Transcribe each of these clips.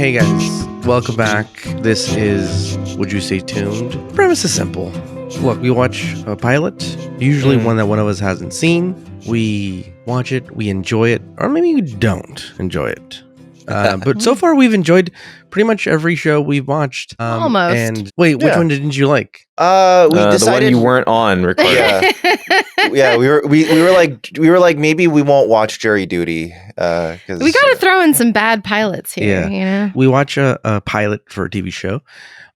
Hey guys, welcome back. This is Would You Stay Tuned? Premise is simple. Look, we watch a pilot, usually one that one of us hasn't seen. We watch it, we enjoy it, or maybe we don't enjoy it. But so far, we've enjoyed pretty much every show we've watched. Almost. And wait, which one didn't you like? We decided the one you weren't on, Ricardo. Yeah, we were like maybe we won't watch Jury Duty. We got to throw in some bad pilots here. Yeah. You know? We watch a pilot for a TV show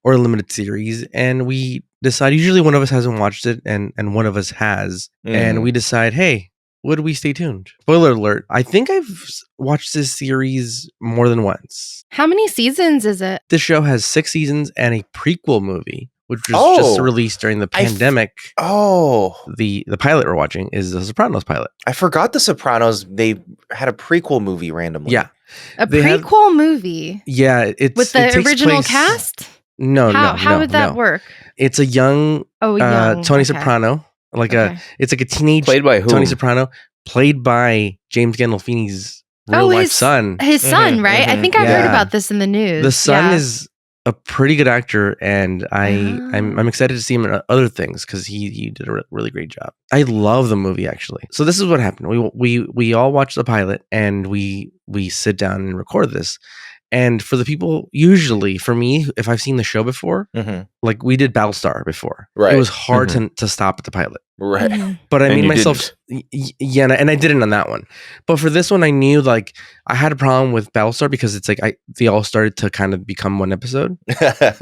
or a limited series, and we decide, usually one of us hasn't watched it and one of us has, and we decide, hey, would we stay tuned? Spoiler alert, I think I've watched this series more than once. How many seasons is it? This show has 6 seasons and a prequel movie, which was just released during the pandemic. The pilot we're watching is the Sopranos pilot. I forgot the Sopranos. They had a prequel movie randomly. Yeah. A prequel movie? Yeah. With the original cast? No, How would that work? It's a young, Tony Soprano. It's like a teenage played by who? Tony Soprano, played by James Gandolfini's real life son. His son, right? I think I heard about this in the news. The son is a pretty good actor, and I'm excited to see him in other things because he did a really great job. I love the movie, actually. So this is what happened. We all watched the pilot, and we sit down and record this. And for the people, usually for me, if I've seen the show before, like we did Battlestar before, it was hard to stop at the pilot. Right. But I made myself, and I didn't on that one. But for this one, I knew like I had a problem with Battlestar because it's like they all started to kind of become one episode.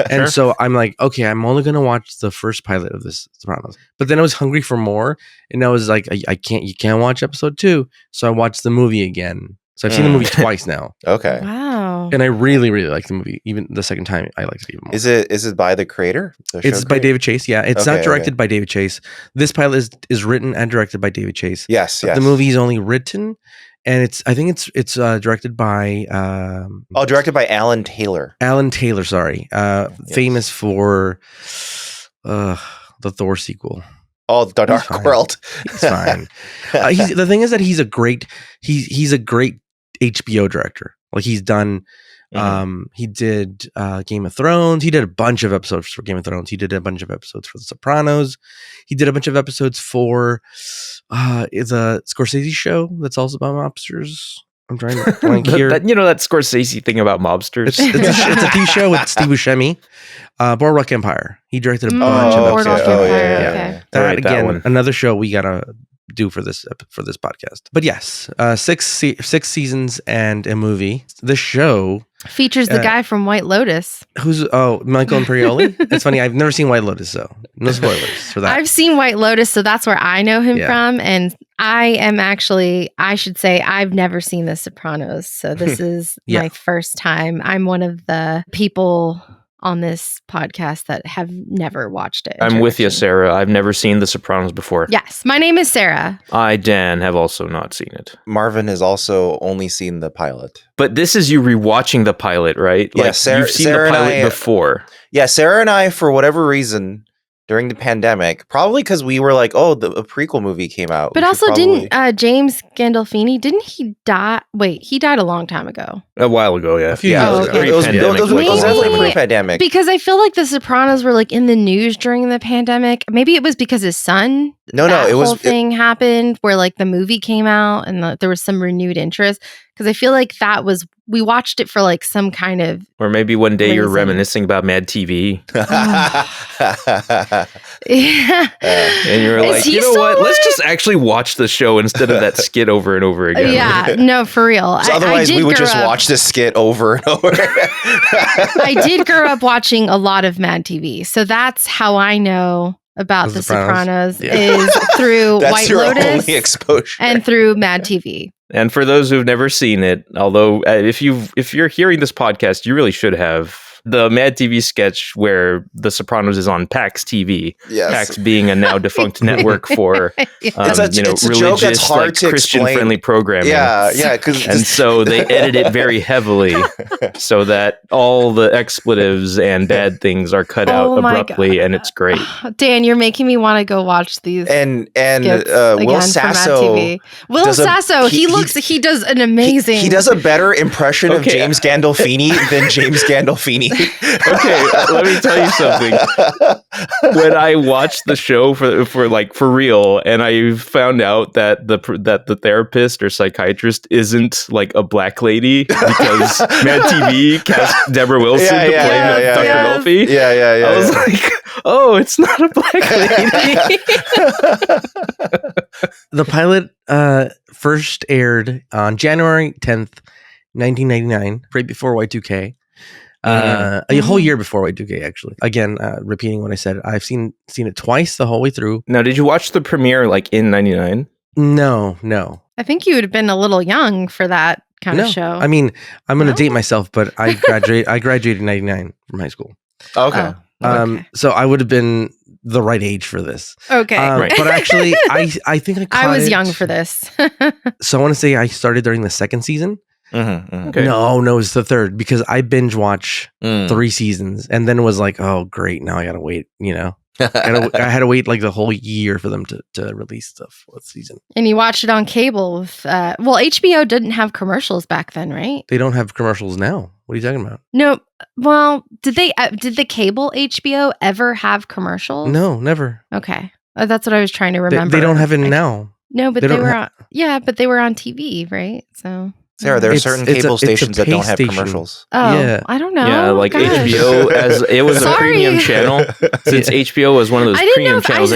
And so I'm like, okay, I'm only going to watch the first pilot of this Sopranos. But then I was hungry for more. And I was like, you can't watch episode 2. So I watched the movie again. So I've seen the movie twice now. Okay. Wow. And I really, really like the movie. Even the second time, I liked it even more. Is it by the creator? It's by David Chase. Yeah, it's not directed by David Chase. This pilot is written and directed by David Chase. Yes. The movie is only written, and I think it's directed by directed by Alan Taylor. Alan Taylor, sorry, famous for the Thor sequel. Oh, the Dark World. He's fine. The thing is that he's a great HBO director. Like he's done, he did Game of Thrones. He did a bunch of episodes for Game of Thrones. He did a bunch of episodes for The Sopranos. He did a bunch of episodes for the Scorsese show that's also about mobsters. I'm trying to blank here. that Scorsese thing about mobsters. It's a TV show with Steve Buscemi. Boardwalk Empire. He directed a bunch of episodes. Okay. That again, another show we gotta do for this podcast. But yes, 6 seasons and a movie. The show features the guy from White Lotus. Michael Imperioli. It's funny, I've never seen White Lotus, so no spoilers for that. I've seen White Lotus, so that's where I know him from. And I should say I've never seen The Sopranos, so this is my first time. I'm one of the people on this podcast that have never watched it. I'm with you, Sarah. I've never seen The Sopranos before. Yes, my name is Sarah. I, Dan, have also not seen it. Marvin has also only seen the pilot. But this is you rewatching the pilot, right? Yeah, Sarah, you've seen Sarah the pilot before. Yeah, Sarah and I, for whatever reason, during the pandemic, probably because we were like, a prequel movie came out. But also, didn't James Gandolfini, didn't he die? Wait, he died a long time ago. A while ago, yeah. A few years ago. It was definitely pre-pandemic. Because I feel like The Sopranos were like in the news during the pandemic. Maybe it was because his son. It was. Whole thing happened where like the movie came out and there was some renewed interest. Because I feel like we watched it for like some kind of. Or maybe one day you're reminiscing about Mad TV. And you're like, you know what? Let's just actually watch the show instead of that skit over and over again. Yeah, no, for real. So otherwise, we would just watch this skit over and over. I did grow up watching a lot of Mad TV. So that's how I know about The Sopranos is through White Lotus only exposure. And through Mad TV. And for those who've never seen it, although if you're hearing this podcast, you really should have. the Mad TV sketch where The Sopranos is on PAX TV. Yes. PAX being a now defunct network for it's a joke that's religious, hard like to Christian-friendly programming. Yeah. And so they edit it very heavily so that all the expletives and bad things are cut out abruptly, and it's great. Dan, you're making me want to go watch these. And Will Sasso. Will Sasso, he does an amazing. He does a better impression of James Gandolfini than James Gandolfini. Okay, let me tell you something. When I watched the show for real, and I found out that the therapist or psychiatrist isn't like a black lady because Mad TV cast Deborah Wilson to play Dr. Melfi. Yeah. I was like, oh, it's not a black lady. The pilot first aired on January 10th, 1999, right before Y2K. A whole year before Y2K, actually. Again, repeating what I said, I've seen it twice the whole way through. Now, did you watch the premiere like in 99? No. I think you would have been a little young for that kind of show. I mean, I'm going to date myself, but I graduated in 99 from high school. Okay. So I would have been the right age for this. Okay. Right. But actually, I think I was young for this. So I want to say I started during the second season. Okay. No, it's the third because I binge watch 3 seasons and then was like, oh, great. Now I got to wait, I had to wait like the whole year for them to release the 4th season. And you watched it on cable with, HBO didn't have commercials back then, right? They don't have commercials now. What are you talking about? No. Well, did the cable HBO ever have commercials? No, never. Okay. That's what I was trying to remember. They don't have it now. No, but they were on, but they were on TV, right? So Sarah, there are certain cable stations that don't have commercials. Oh, yeah. I don't know. Yeah, like HBO, as it was a premium channel. Since HBO was one of those premium channels.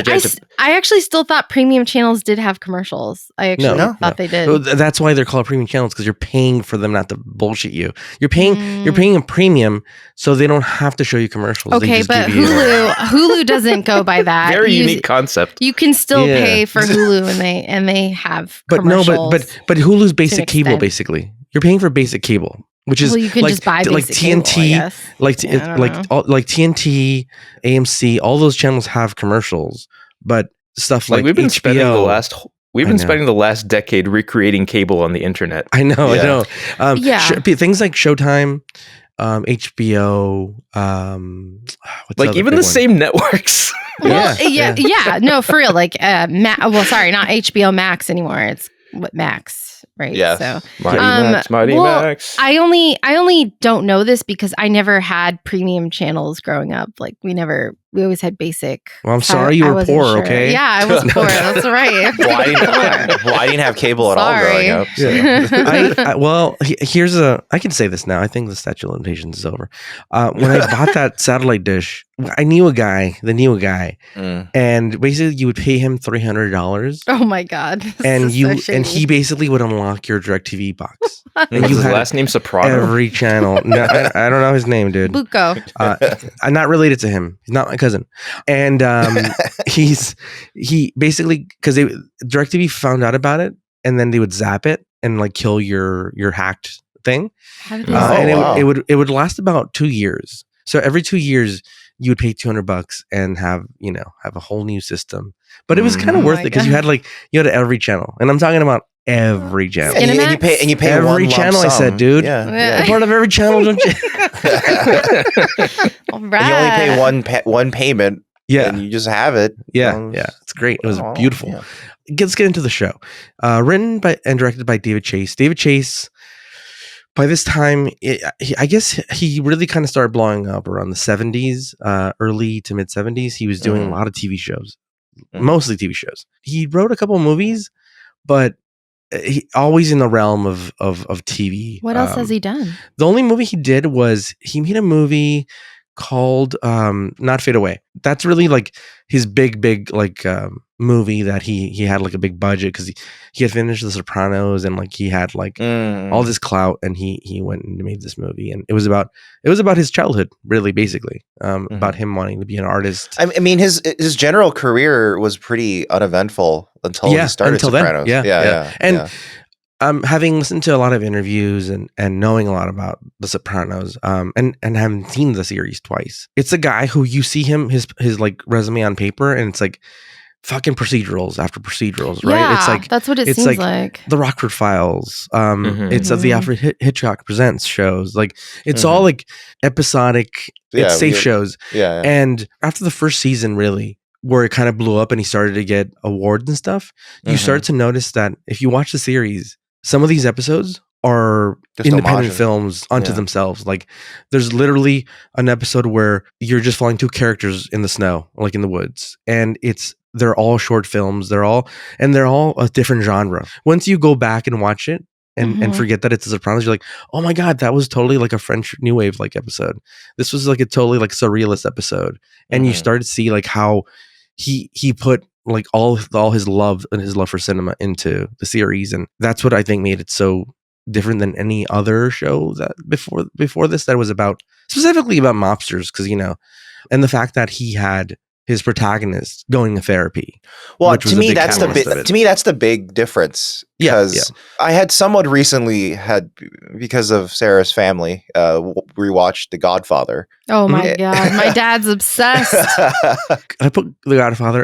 I actually still thought premium channels did have commercials. I actually thought they did. Well, that's why they're called premium channels, because you're paying for them not to bullshit you. You're paying a premium, so they don't have to show you commercials. Okay, but Hulu doesn't go by that. Very unique concept. You can still pay for Hulu, and they have commercials. But Hulu's basic cable, basically. You're paying for basic cable, which is you can just buy like TNT, cable, like TNT, AMC. All those channels have commercials, but stuff like we've been HBO, spending the last decade recreating cable on the internet. I know. Things like Showtime, HBO, like even the same networks. Well, no, for real. Like, not HBO Max anymore. It's Max. Right. Yeah. So Mighty Max. I only don't know this because I never had premium channels growing up. Like we always had basic. Well, I'm sorry you were poor, okay? Yeah, I was poor. That's right. I didn't have cable at all growing up. So. Yeah. I can say this now. I think the statute of limitations is over. When I bought that satellite dish, I knew a guy, and basically you would pay him $300. Oh my God. And he basically would unlock your DirecTV box. And you had last name Soprano? Every channel. No, I don't know his name, dude. Bucco. I'm not related to him. He's not my cousin. And he basically, because DirecTV found out about it, and then they would zap it and like kill your hacked thing. How did they it would last about 2 years. So every 2 years you would pay $200 and have a whole new system. But it was kind of worth it because you had every channel, and I'm talking about every channel. And you pay every channel. I said, dude, part of every channel, don't you? All right. You only pay one payment. Yeah, and you just have it. Yeah, it's great. It was beautiful. Yeah. Let's get into the show. Written by and directed by David Chase. David Chase. By this time, I guess he really kind of started blowing up around the 70s, early to mid 70s. He was doing a lot of TV shows, mostly TV shows. He wrote a couple of movies, but he always in the realm of TV. What else has he done? The only movie he did was he made a movie called Not Fade Away. That's really like his big like movie that he had like a big budget because he had finished The Sopranos and like he had like all this clout, and he went and made this movie, and it was about his childhood, really, basically about him wanting to be an artist. I mean, his general career was pretty uneventful until he started Sopranos. Then. Yeah. And having listened to a lot of interviews and knowing a lot about The Sopranos, and having seen the series twice, it's a guy who you see his like resume on paper, and it's like fucking procedurals after procedurals, right? Yeah, it's like that's what it seems like. The Rockford Files. It's of the Alfred Hitchcock Presents shows. Like it's all like episodic, it's safe shows. Yeah. And after the first season, really, where it kind of blew up and he started to get awards and stuff, you start to notice that if you watch the series, some of these episodes are just independent films unto themselves. Like there's literally an episode where you're just following two characters in the snow, like in the woods, and they're all short films. They're all a different genre. Once you go back and watch it and forget that it's The Sopranos, you're like, oh my God, that was totally like a French New Wave like episode. This was like a totally like surrealist episode. And you start to see like how he put like all his love and his love for cinema into the series. And that's what I think made it so different than any other show that before this that was specifically about mobsters, because and the fact that he had his protagonist going to therapy. Well, to me, that's the big difference. Because I had somewhat recently because of Sarah's family, rewatched The Godfather. Oh my God, my dad's obsessed. I put The Godfather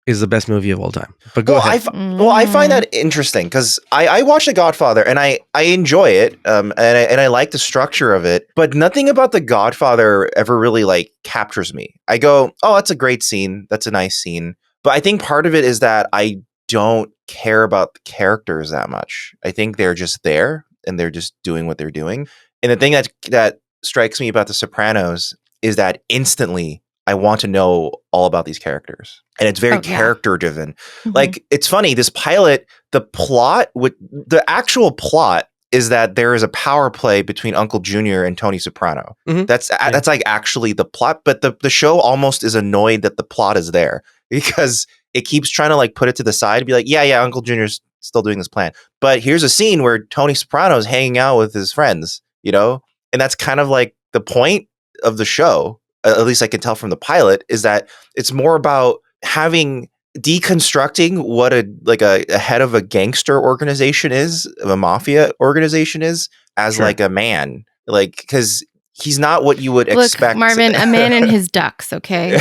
is the best movie of all time. But go ahead. I find that interesting because I watched The Godfather and I enjoy it, and I like the structure of it. But nothing about The Godfather ever really like captures me. I go, oh, that's a great scene. That's a nice scene. But I think part of it is that I don't care about the characters that much. I think they're just there and they're just doing what they're doing. And the thing that strikes me about The Sopranos is that instantly I want to know all about these characters. And it's very character driven. Like, it's funny, this pilot, the actual plot is that there is a power play between Uncle Junior and Tony Soprano. That's like actually the plot, but the show almost is annoyed that the plot is there because it keeps trying to like put it to the side and be like, yeah, Uncle Junior's still doing this plan. But here's a scene where Tony Soprano's hanging out with his friends, and that's kind of like the point of the show. At least I can tell from the pilot, is that it's more about deconstructing what a head of a gangster organization is, of a mafia organization is, as like a man, like, because he's not what you would expect. Marvin, a man and his ducks, okay?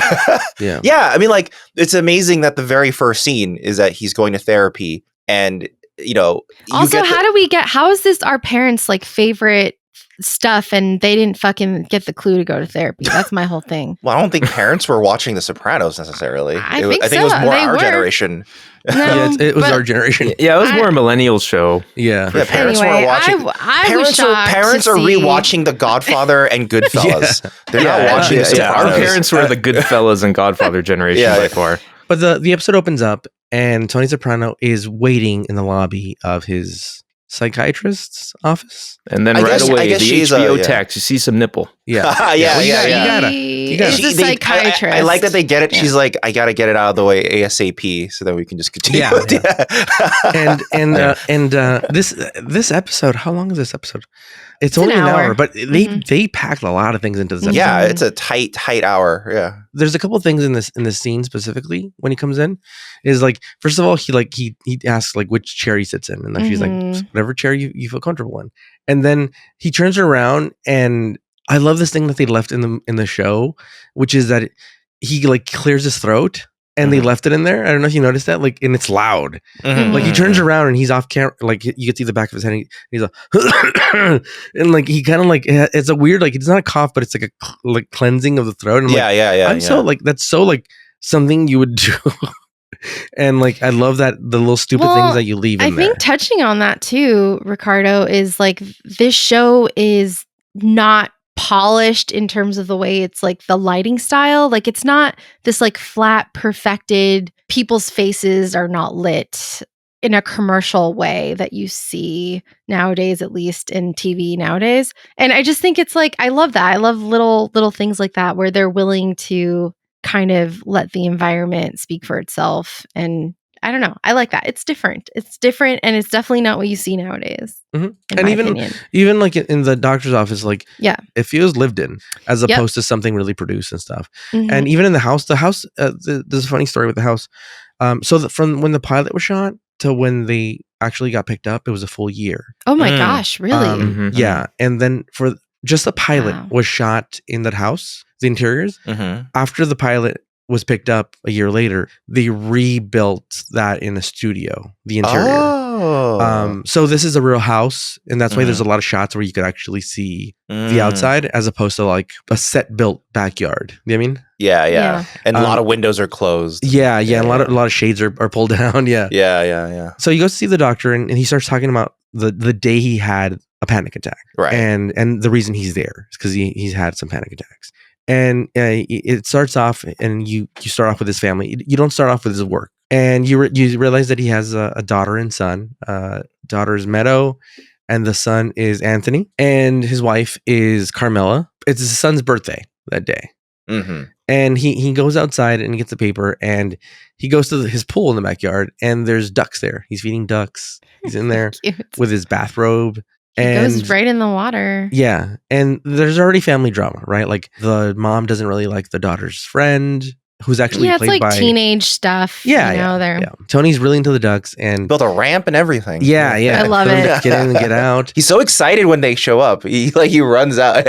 Yeah. I mean, like, it's amazing that the very first scene is that he's going to therapy, and also, how is this our parents' like favorite stuff and they didn't fucking get the clue to go to therapy? That's my whole thing. Well, I don't think parents were watching The Sopranos necessarily. I think it was more our generation. No, it was our generation. Yeah, it was more a millennial show. Yeah. Parents were watching. Parents are rewatching The Godfather and Goodfellas. They're not watching The Sopranos. Our parents were the Goodfellas and Godfather generation by far. But the episode opens up and Tony Soprano is waiting in the lobby of his psychiatrist's office, and then right away the HBO text, you see some nipple. You gotta. She's a psychiatrist. I like that they get it. She's like, I gotta get it out of the way ASAP so that we can just continue. This episode, how long is this episode? It's only an hour, but they packed a lot of things into this episode. Yeah, it's a tight hour. Yeah. There's a couple of things in this scene specifically when he comes in. Is like, first of all, he asks like which chair he sits in, and then she's like, whatever chair you feel comfortable in. And then he turns around, and I love this thing that they left in the show, which is that he like clears his throat. And they left it in there. I don't know if you noticed that, like, and it's loud. Like he turns around and he's off camera, like you can see the back of his head. And he's like, and like he kind of like, it's a weird, like it's not a cough, but it's like a cleansing of the throat. And I'm so like, that's so like something you would do. And like I love that the little stupid things that you leave in there. I think touching on that too, Ricardo, is like this show is not polished in terms of the way it's like the lighting style. Like it's not this like flat, perfected, people's faces are not lit in a commercial way that you see nowadays, at least in TV nowadays. And I just think it's like, I love that. I love little things like that where they're willing to kind of let the environment speak for itself. And I don't know. I like that. It's different. And it's definitely not what you see nowadays. And even like in the doctor's office, like it feels lived in as opposed to something really produced and stuff. And even in the house, there's a funny story with the house. So from when the pilot was shot, to when they actually got picked up, it was a full year. Oh my gosh, really? Yeah. And then for just the pilot was shot in that house, the interiors. After the pilot was picked up a year later, they rebuilt that in a studio, the interior. So this is a real house, and that's why there's a lot of shots where you could actually see the outside as opposed to like a set built backyard. You know what I mean? Yeah. And a lot of windows are closed. Yeah. And a lot of shades are pulled down. Yeah. So he goes to see the doctor, and he starts talking about the day he had a panic attack, right? And the reason he's there is because he's had some panic attacks. And it starts off, and you start off with his family. You don't start off with his work, and you realize that he has a daughter and son. Daughter is Meadow, and the son is Anthony, and his wife is Carmela. It's his son's birthday that day, and he goes outside and he gets the paper, and he goes to his pool in the backyard, and there's ducks there. He's feeding ducks. He's in there with his bathrobe. He goes right in the water. Yeah. And there's already family drama, right? Like the mom doesn't really like the daughter's friend, who's actually played it's like by teenage stuff. Yeah. Tony's really into the ducks and built a ramp and everything. Yeah. I love it. Get in and get out. He's so excited when they show up. He runs out.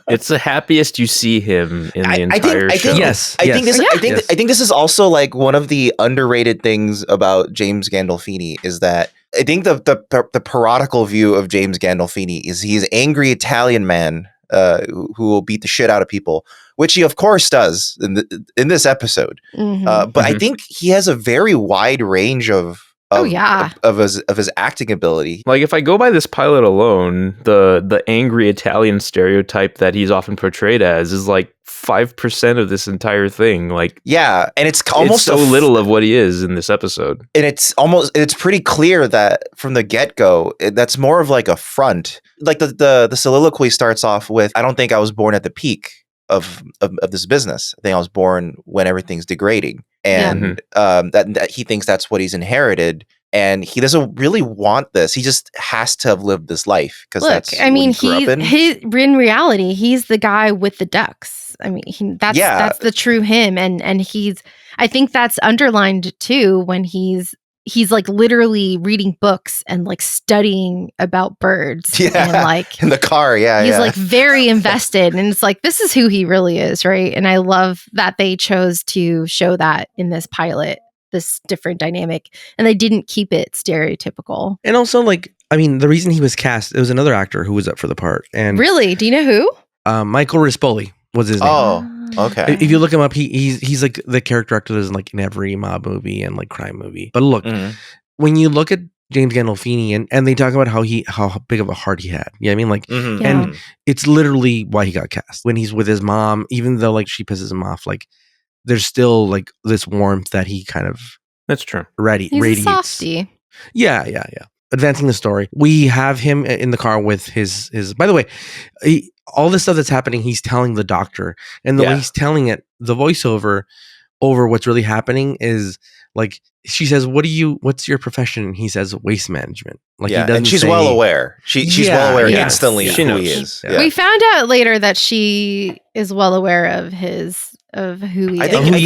It's the happiest you see him in the entire show. I think this is also like one of the underrated things about James Gandolfini is that I think the parodical view of James Gandolfini is he's an angry Italian man who will beat the shit out of people, which he of course does in this episode. But I think he has a very wide range of his acting ability. Like if I go by this pilot alone, the angry Italian stereotype that he's often portrayed as is like 5% of this entire thing. Like and it's almost so little of what he is in this episode. And it's pretty clear that from the get-go, that's more of like a front. Like the soliloquy starts off with, I don't think I was born at the peak of this business. I think I was born when everything's degrading. And that he thinks that's what he's inherited. And he doesn't really want this. He just has to have lived this life because that's what he grew up in. In reality, he's the guy with the ducks. I mean, that's the true him, and I think that's underlined too when he's like literally reading books and like studying about birds. And like in the car, he's like very invested, and it's like this is who he really is, right? And I love that they chose to show that in this pilot, this different dynamic, and they didn't keep it stereotypical. And also, like, I mean, the reason he was cast, it was another actor who was up for the part. And really, do you know who? Michael Rispoli was his name. Oh, okay. If you look him up, he's like the character actor that's like in every mob movie and like crime movie. But look, when you look at James Gandolfini and they talk about how big of a heart he had. You know what I mean? Like, and it's literally why he got cast. When he's with his mom, even though like she pisses him off, like there's still like this warmth that he kind of that's true. He's radiates. A softie. Yeah. Advancing the story, we have him in the car with his. By the way, all this stuff that's happening, he's telling the doctor, and the way he's telling it, the voiceover over what's really happening is like she says, "What's your profession?" And he says, "Waste management." Like he doesn't. And she's well aware. She's well aware instantly of who he is. Yeah. We found out later that she is well aware of who he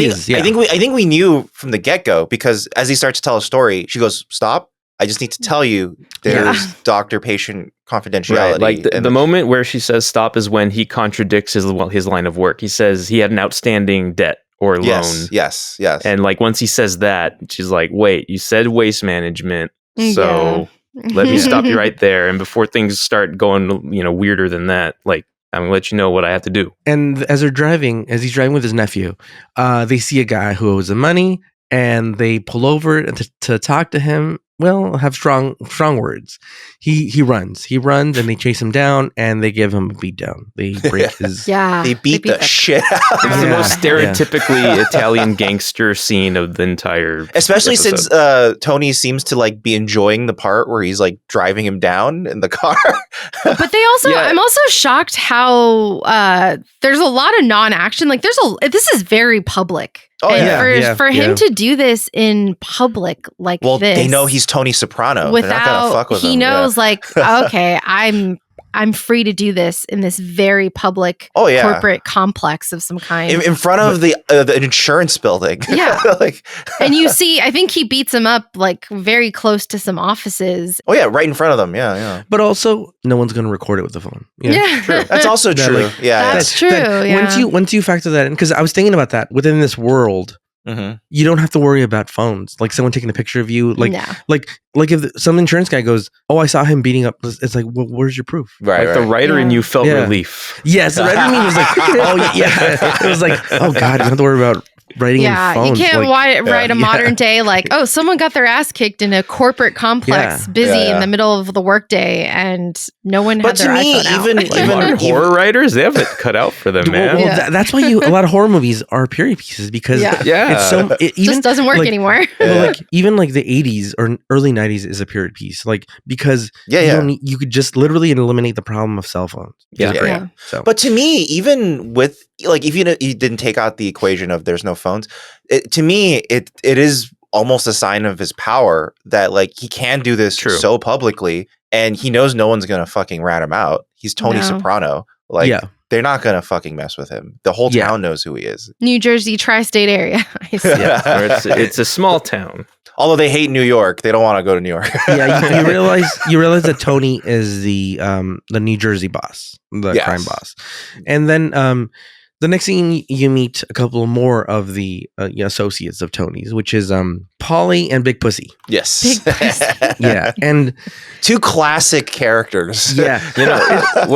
is. I think we knew from the get-go because as he starts to tell a story, she goes, "Stop. I just need to tell you there's doctor-patient confidentiality." Right. Like the moment where she says stop is when he contradicts his line of work. He says he had an outstanding debt or loan. Yes. And like once he says that, she's like, wait, you said waste management. So let me stop you right there. And before things start going, weirder than that, like I'm going to let you know what I have to do. And as he's driving with his nephew, they see a guy who owes him money and they pull over to talk to him. Well, have strong words. He runs and they chase him down and they give him a beat down. They break his. They beat the shit out. It's the most stereotypically Italian gangster scene of the entire. Especially episode. since Tony seems to like be enjoying the part where he's like driving him down in the car. But they also, I'm also shocked how there's a lot of non-action. Like this is very public. Oh, and for him to do this in public like this. Well, they know he's Tony Soprano. They're not gonna fuck with him. He knows like, okay, I'm I'm free to do this in this very public corporate complex of some kind. In front of the insurance building. Yeah. And you see, I think he beats him up like very close to some offices. Oh, yeah, right in front of them. Yeah. But also, no one's going to record it with the phone. Yeah. True. That's also true. That's true. Once you factor that in, because I was thinking about that within this world, you don't have to worry about phones. Like someone taking a picture of you, like if some insurance guy goes, "Oh, I saw him beating up," it's like, well, where's your proof? Right. The writer in you felt relief. Yes, the writer in me was like, oh yeah, it was like, oh god, you don't have to worry about writing in phones. You can't write a modern day like, oh, someone got their ass kicked in a corporate complex, busy in the middle of the workday, and no one had their iPhone out. Even modern horror writers, they have it cut out for them, man. Well, that's why a lot of horror movies are period pieces, because it's so it just doesn't work anymore. Well, even the 80s or early 90s is a period piece, because you could just literally eliminate the problem of cell phones. So. But to me, even with if you didn't take out the equation of there's no phones, to me it is almost a sign of his power that he can do this so publicly, and he knows no one's gonna fucking rat him out. He's Tony Soprano. They're not gonna fucking mess with him. The whole town knows who he is. New Jersey tri-state area. It's a small town. Although they hate New York, they don't want to go to New York. You realize that Tony is the New Jersey boss, the crime boss, and then the next thing you meet a couple more of the associates of Tony's, which is Polly and Big Pussy. Yes, Big Pussy. And two classic characters. Yeah, just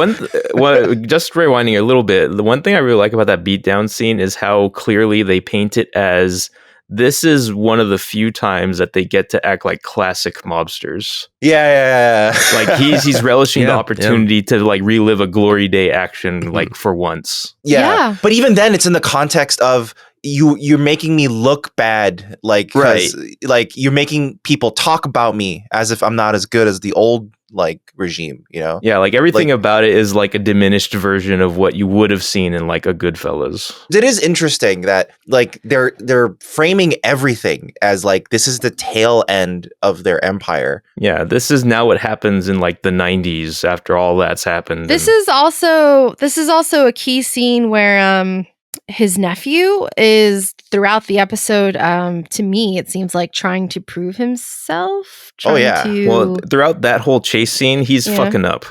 rewinding a little bit. The one thing I really like about that beatdown scene is how clearly they paint it as this is one of the few times that they get to act like classic mobsters. Yeah. He's relishing the opportunity to relive a glory day action for once. Yeah. But even then, it's in the context of you're making me look bad, you're making people talk about me as if I'm not as good as the old regime, everything about it is a diminished version of what you would have seen in a Goodfellas. It is interesting that they're framing everything as this is the tail end of their empire. Yeah, this is now what happens in the 90s after all that's happened. This is also a key scene where his nephew is throughout the episode, to me, it seems like trying to prove himself. Well, throughout that whole chase scene, he's fucking up.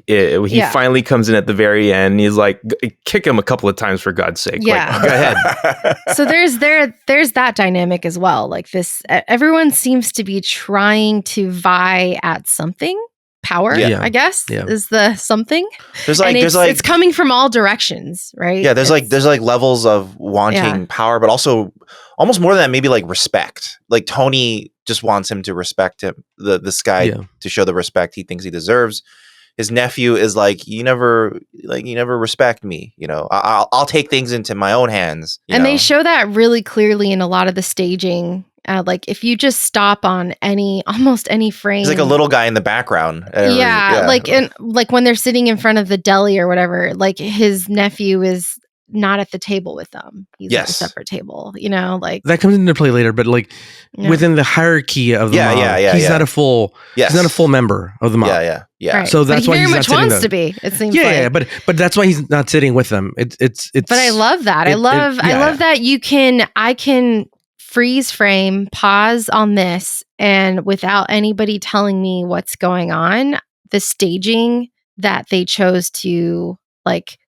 He finally comes in at the very end. And he's like, kick him a couple of times for God's sake. Yeah. Go ahead. So there's that dynamic as well. Everyone seems to be trying to vie at something. Power, I guess, is the something. It's coming from all directions, right? Yeah, there's levels of wanting power, but also almost more than that, maybe respect. Tony just wants him to respect him, this guy, to show the respect he thinks he deserves. His nephew is you never respect me. I'll take things into my own hands. They show that really clearly in a lot of the staging. If you just stop on almost any frame, he's a little guy in the background. When they're sitting in front of the deli or whatever, his nephew is not at the table with them. He's at a separate table. That comes into play later, but within the hierarchy of the mob, he's not a full. He's not a full member of the mob. Yeah. Right. So that's why he very he's much not wants them. to be. It seems. But that's why he's not sitting with them. It's. But I love that. I love that I can freeze frame, pause on this, and without anybody telling me what's going on, the staging that they chose to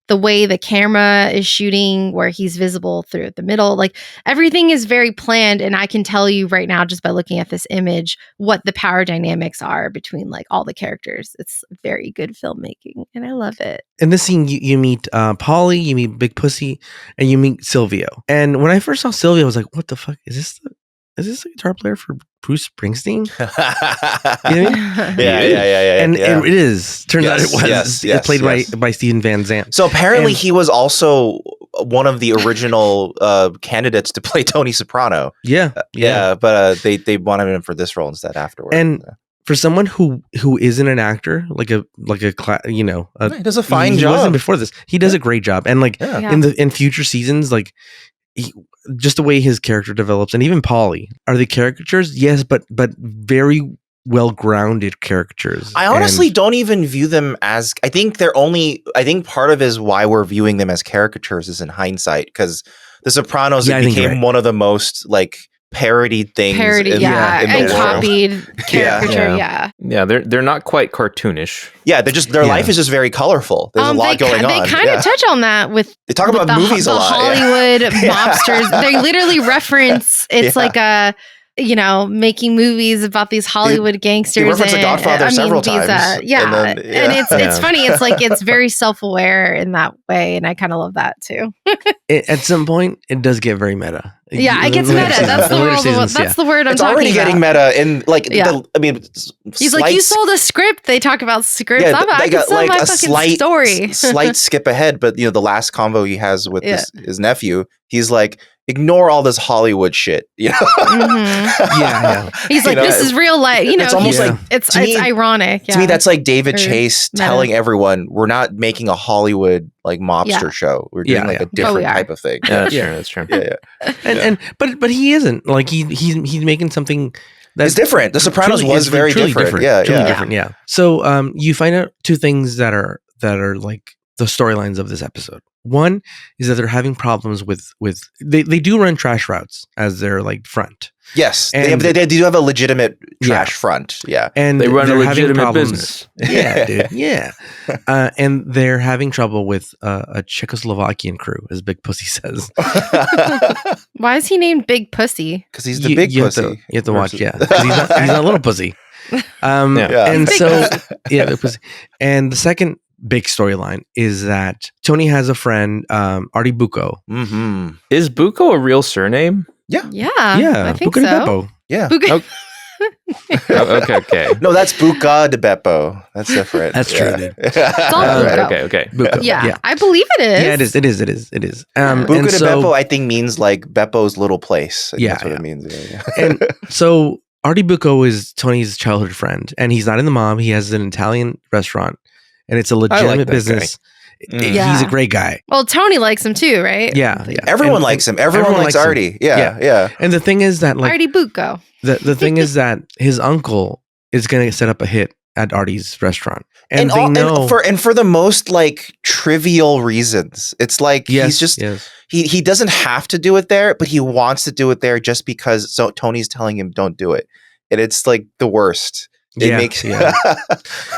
the way the camera is shooting where he's visible through the middle, everything is very planned. And I can tell you right now, just by looking at this image, what the power dynamics are between all the characters. It's very good filmmaking and I love it. In this scene, you meet Polly, you meet Big Pussy, and you meet Silvio. And when I first saw Silvio, I was like, what the fuck? Is this a guitar player for Bruce Springsteen? You know what I mean? Yeah. And it is. Turns out it was. It's played by Steven Van Zandt. So apparently he was also one of the original candidates to play Tony Soprano. But they wanted him for this role instead afterwards. And for someone who isn't an actor, he does a fine job. He wasn't before this. He does a great job. And in future seasons, just the way his character develops, and even Polly, are they caricatures? Yes, but very well-grounded characters. I honestly don't even view them as. I think part of is why we're viewing them as caricatures is in hindsight, because The Sopranos became one of the most like parodied things in the and world. copied caricature. Yeah, they're not quite cartoonish. Yeah, their life is just very colorful. There's a lot going on. They kind of touch on that they talk about movies a lot. Hollywood mobsters. They literally reference like a making movies about these Hollywood gangsters. They reference The Godfather several times. And it's funny. It's like it's very self-aware in that way, and I kind of love that too. At some point, it does get very meta. Yeah, it gets meta. That's the word. That's the word I'm it's talking about. It's already getting meta in like. He's like, you sold a script. They talk about scripts. Yeah, I can sell my fucking story. Slight skip ahead, but the last convo he has with his nephew, he's like, ignore all this Hollywood shit. Mm-hmm. He's like, this is real life. It's almost like it's ironic. To me, that's like David Chase telling everyone, we're not making a Hollywood like mobster show. We're doing a different type of thing. That's true. But he isn't like he's making something that's different. The Sopranos was very different. Different. Yeah. So you find out two things that are like the storylines of this episode. One is that they're having problems with they do run trash routes as their like front. Yes, and they do have a legitimate trash front. Yeah, and they run a legitimate business. Yeah, dude. Yeah, and they're having trouble with a Czechoslovakian crew, as Big Pussy says. Why is he named Big Pussy? Because he's the big pussy. You have to watch. Yeah, he's not a little pussy. And so Big Pussy. And the second big storyline is that Tony has a friend, Artie Bucco. Mm-hmm. Is Bucco a real surname? Yeah. I think Bucco so. de Beppo. Yeah. Okay. No, that's Buca de Beppo. That's different. That's true, dude. It's all Bucco. Okay. Bucco. Yeah, I believe it is. Yeah, it is. Buca de Beppo, I think, means like Beppo's little place. That's what it means. Yeah. And so Artie Bucco is Tony's childhood friend, and he's not in the mob. He has an Italian restaurant, and it's a legitimate business. He's a great guy. Well, Tony likes him too, right? Yeah. Everyone likes him. Everyone likes Artie. Yeah. And the thing is that like Artie Bucco. The thing is that his uncle is going to set up a hit at Artie's restaurant, and they know for the most like trivial reasons. It's like he's just he doesn't have to do it there, but he wants to do it there just because Tony's telling him don't do it, and it's like the worst.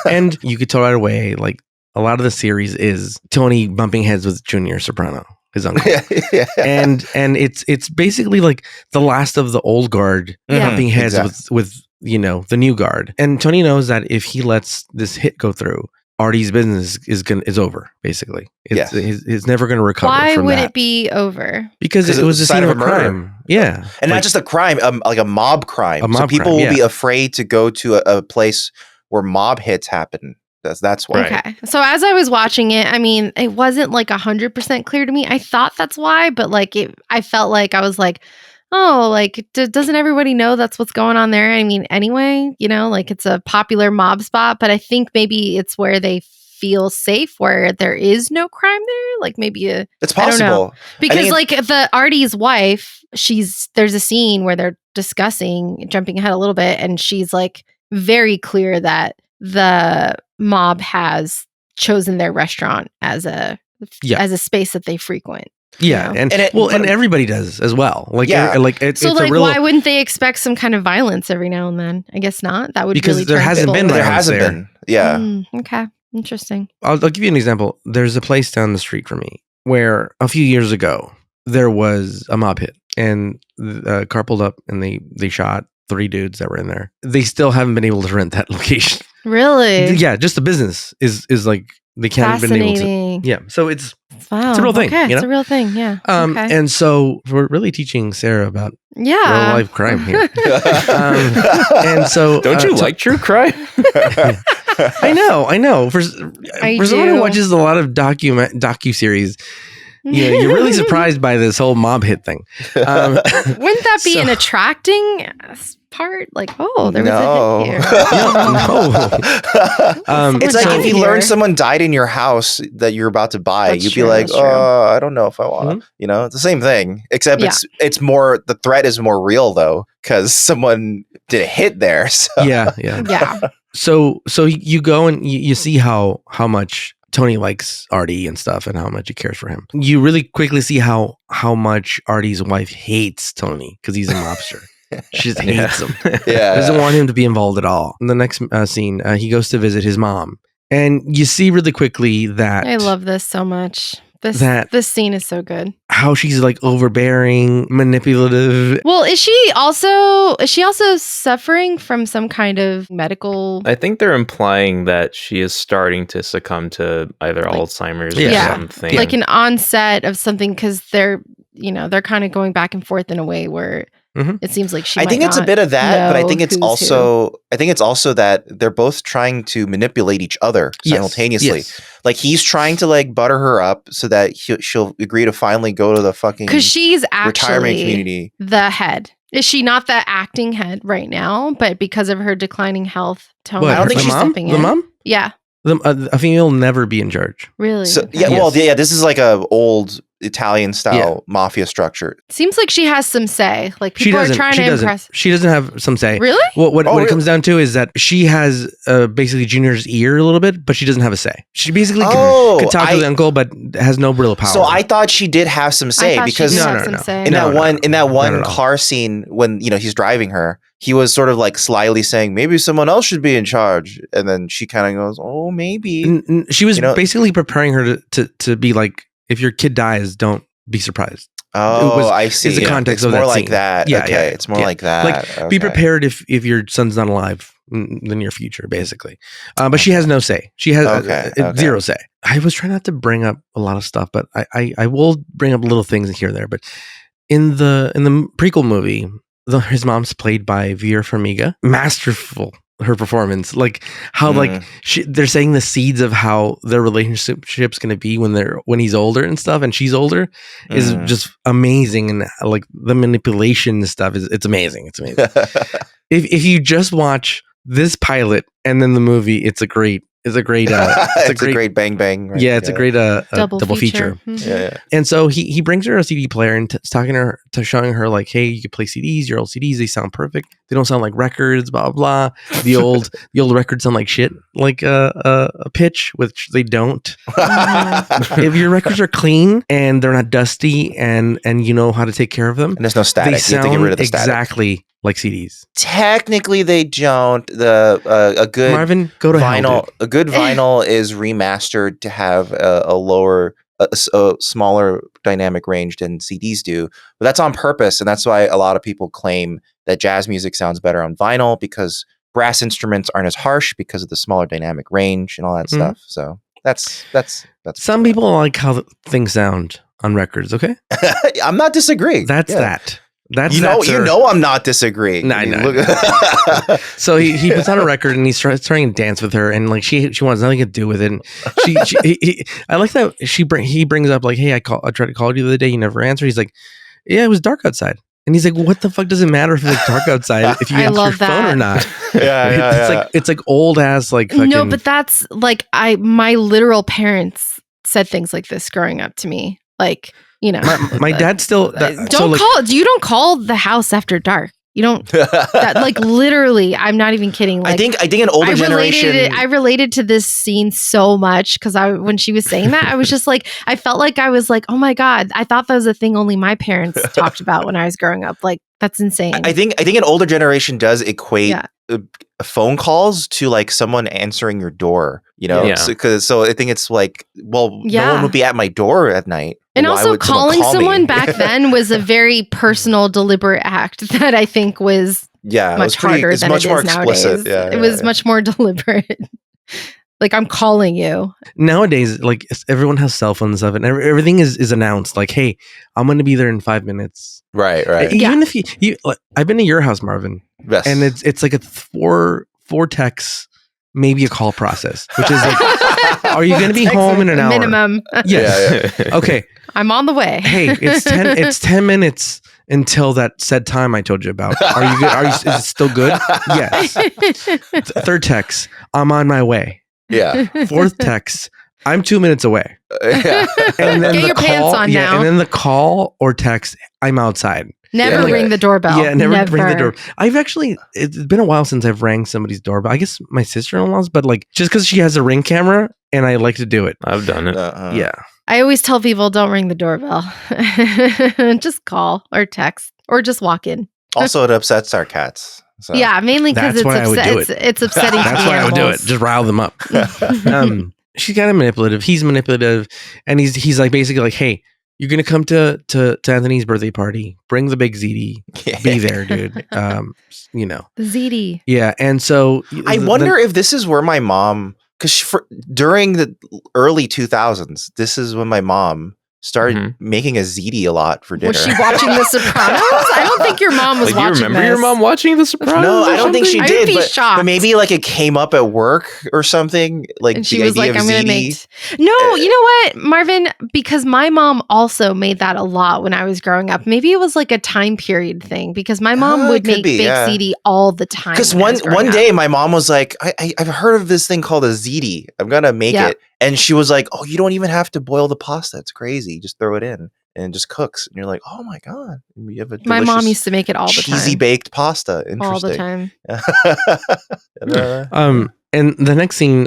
And you could tell right away, like a lot of the series is Tony bumping heads with Junior Soprano, his uncle. And it's basically like the last of the old guard bumping heads with the new guard. And Tony knows that if he lets this hit go through, Artie's business is over. Basically, it's never going to recover. Why from would that. it be over? Because it was a scene of a crime. Yeah, and not just a crime, like a mob crime. So people will be afraid to go to a place where mob hits happen. That's why. Okay. So as I was watching it, I mean, it wasn't like 100% clear to me. I thought that's why, but like I felt like I was like, oh, like doesn't everybody know that's what's going on there? I mean, anyway, like it's a popular mob spot, but I think maybe it's where they feel safe, where there is no crime there. Like maybe it's possible. I don't know. Because like the Artie's wife, there's a scene where they're discussing, jumping ahead a little bit, and she's like very clear that the mob has chosen their restaurant as a space that they frequent. Yeah, and everybody does as well. Like, it's so like, a real, why wouldn't they expect some kind of violence every now and then? I guess not. That would because really there hasn't been. There hasn't been. Yeah. Okay. Interesting. I'll give you an example. There's a place down the street from me where a few years ago there was a mob hit, and the car pulled up, and they shot 3 dudes that were in there. They still haven't been able to rent that location. Really? Yeah, just the business is like they can't been able to. Yeah, so it's a real thing. Okay, it's a real thing. Yeah. And so we're really teaching Sarah about real life crime here. And so, don't you like true crime? I know. For someone who watches a lot of docu-series, you're really surprised by this whole mob hit thing. Wouldn't that be an attracting part? Like, oh, there was a hit here. It's like if you learned someone died in your house that you're about to buy, you'd be like, I don't know if I want to. You know, it's the same thing, except it's more, the threat is more real though, because someone did a hit there. So. Yeah. So you go and you see how much Tony likes Artie and stuff, and how much he cares for him. You really quickly see how much Artie's wife hates Tony because he's a mobster. She just hates him. Doesn't want him to be involved at all. In the next scene, he goes to visit his mom, and you see really quickly that I love this so much. This scene is so good. How she's like overbearing, manipulative. Well, is she also suffering from some kind of medical? I think they're implying that she is starting to succumb to either Alzheimer's or something. Like an onset of something, because they're kind of going back and forth in a way where it seems like she. I think it's a bit of that, but I think it's also that they're both trying to manipulate each other simultaneously. Yes. Like he's trying to like butter her up so that she'll agree to finally go to the fucking, because she's retirement actually community. The head. Is she not the acting head right now? But because of her declining health, Tony, I don't think she's stepping in. The mom? Yeah. A female will never be in charge. Really? So, okay. This is like a old Italian style mafia structure. Seems like she has some say. Like people are trying to impress. She doesn't have some say. Really? What it comes down to is that she has basically Junior's ear a little bit, but she doesn't have a say. She basically could talk to the uncle, but has no real power. So I thought she did have some say because in that one car scene when he's driving her, he was sort of like slyly saying maybe someone else should be in charge, and then she kind of goes, "Oh, maybe." She was basically preparing her to be like, if your kid dies, don't be surprised. Oh, I see. It's the context of more that like scene. that. Yeah, okay, it's more like that. Like, be prepared if your son's not alive in the near future, basically. But she has no say. She has zero say. I was trying not to bring up a lot of stuff, but I will bring up little things here and there. But in the prequel movie, his mom's played by Vera Farmiga. Masterful. Her performance, like how like they're saying the seeds of how their relationship's going to be when he's older and stuff, and she's older, is just amazing. And like the manipulation and stuff it's amazing. It's amazing. If you just watch this pilot and then the movie, it's a great a great bang bang. Right? Yeah, it's a great double feature. Mm-hmm. And so he brings her a CD player and talking to her, showing her like, hey, you can play CDs. Your old CDs, they sound perfect. They don't sound like records. Blah blah. The old records sound like shit, like a pitch, which they don't. If your records are clean and they're not dusty and you know how to take care of them, and there's no static, they sound you have to get rid of the static. Exactly like CDs. Technically, they don't. A good Marvin, go to vinyl. hell, dude. A good vinyl is remastered to have a smaller dynamic range than CDs do, but that's on purpose, and that's why a lot of people claim that jazz music sounds better on vinyl, because brass instruments aren't as harsh because of the smaller dynamic range and all that stuff. So that's some people like how things sound on records. Okay, I'm not disagreeing. That's that. That's I'm not disagreeing. No. So he puts on a record and he's trying to dance with her, and like she wants nothing to do with it. And I like that he brings up like, hey, I tried to call you the other day, you never answered. He's like, yeah, it was dark outside. And he's like, what the fuck does it matter if it's dark outside if you answer your phone or not? It's like old ass like fucking... No, but that's like my literal parents said things like this growing up to me. Like, you know, my dad still you don't call the house after dark. You don't like literally. I'm not even kidding. Like, I think an older generation. I related to this scene so much because when she was saying that, I was just like, I felt like I was like, oh my god, I thought that was a thing only my parents talked about when I was growing up. Like, that's insane. I think an older generation does equate phone calls to like someone answering your door. You know, so I think it's like, well, no one would be at my door at night. And also calling someone back then was a very personal, deliberate act that I think was much harder than it is nowadays. It was much more deliberate. Like, I'm calling you. Nowadays, like, everyone has cell phones and stuff, and everything is announced. Like, hey, I'm going to be there in 5 minutes. Right. Even if you like, I've been to your house, Marvin. Yes. And it's like a four texts, maybe a call process, which is like, are you going to be home in an hour? Minimum. Yes. Yeah. Okay. I'm on the way. Hey, it's 10 minutes until that said time I told you about. Are you good? Is it still good? Yes. Third text, I'm on my way. Yeah. Fourth text, I'm 2 minutes away. Yeah. And then Get your pants on now. And then the call or text, I'm outside. Never ring the doorbell. Yeah, never ring the doorbell. It's been a while since I've rang somebody's doorbell. I guess my sister-in-law's, but like just because she has a Ring camera and I like to do it. I've done it. Yeah. I always tell people don't ring the doorbell. Just call or text or just walk in. Also, it upsets our cats. So. Yeah, mainly because it's upsetting. That's why I would do it. Just rile them up. She's kind of manipulative. He's manipulative, and he's like basically like, hey, you're gonna come to Anthony's birthday party. Bring the big ZD. Be there, dude. You know, the ZD. Yeah, and so I wonder if this is where my mom, because during the early 2000s, this is when my mom started making a ZD a lot for dinner. Was she watching The Sopranos? I don't think your mom was watching. You remember your mom watching The Sopranos? No, I don't think she did. But maybe like it came up at work or something. Like and she was like, "I'm going to make." No, you know what, Marvin? Because my mom also made that a lot when I was growing up. Maybe it was like a time period thing because my mom would make fake ZD all the time. Because one day my mom was like, "I've heard of this thing called a ZD. I'm gonna make it." And she was like, "Oh, you don't even have to boil the pasta. It's crazy. Just throw it in and it just cooks." And you're like, "Oh my god, you have a my mom used to make it all the time. Cheesy baked pasta. Interesting. All the time." And the next scene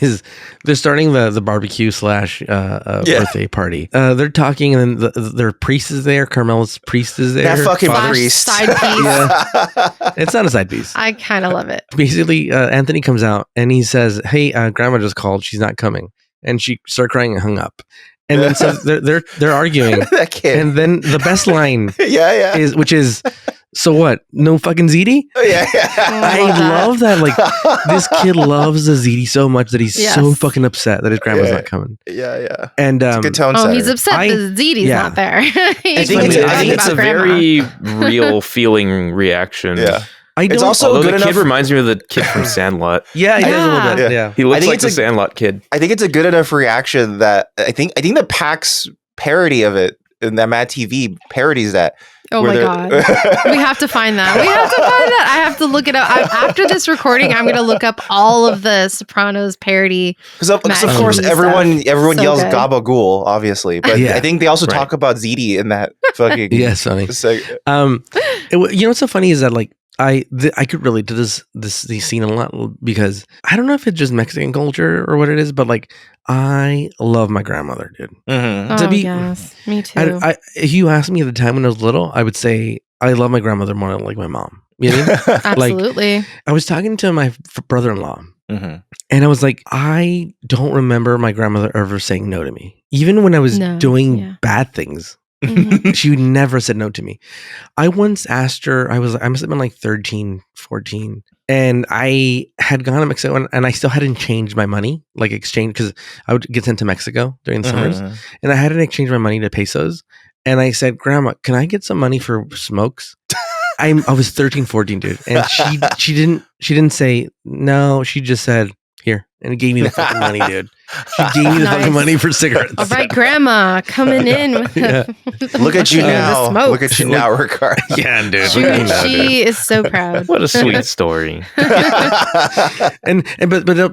is they're starting the barbecue / birthday party. They're talking, and then their priest is there. Carmela's priest is there. That fucking priest. Side piece. It's not a side piece. I kind of love it. Basically, Anthony comes out and he says, "Hey, Grandma just called. She's not coming." And she started crying and hung up. And then so they're arguing. That kid. And then the best line, which is. So what? No fucking ZD? Yeah. I love that. Like, this kid loves the ZD so much that he's so fucking upset that his grandma's not coming. Yeah. And it's a good tone setter. He's upset the ZD's not there. I think it's a very real feeling reaction. Yeah. It's also good. The kid reminds me of the kid from Sandlot. Yeah, he does a little bit. Yeah. He looks like the Sandlot kid. I think it's a good enough reaction that I think the PAX parody of it in that Mad TV parodies that. Oh my god. We have to find that. I have to look it up. After this recording, I'm going to look up all of the Sopranos parody. Because of course everyone yells good. Gabagool, obviously. But I think they also talk about ZD in that fucking funny. You know what's so funny is that like I could relate to this scene a lot because I don't know if it's just Mexican culture or what it is, but like I love my grandmother, dude. Mm-hmm. Yes, me too. If you asked me at the time when I was little, I would say I love my grandmother more than like my mom. You know what I mean? Absolutely. Like, I was talking to my brother-in-law, and I was like, I don't remember my grandmother ever saying no to me, even when I was doing bad things. She never said no to me. I once asked her, I must have been like 13, 14, and I had gone to Mexico and I still hadn't changed my money, like exchange, because I would get sent to Mexico during the summers, and I hadn't exchanged my money to pesos. And I said, "Grandma, can I get some money for smokes?" I was 13, 14, dude, and she didn't say no. She just said, "Here," and it gave me the fucking money, dude. She gave me the fucking money for cigarettes. All right, Grandma, coming in with Look at you now. Look at you now, Ricardo. Yeah, dude. She is so proud. What a sweet story. But I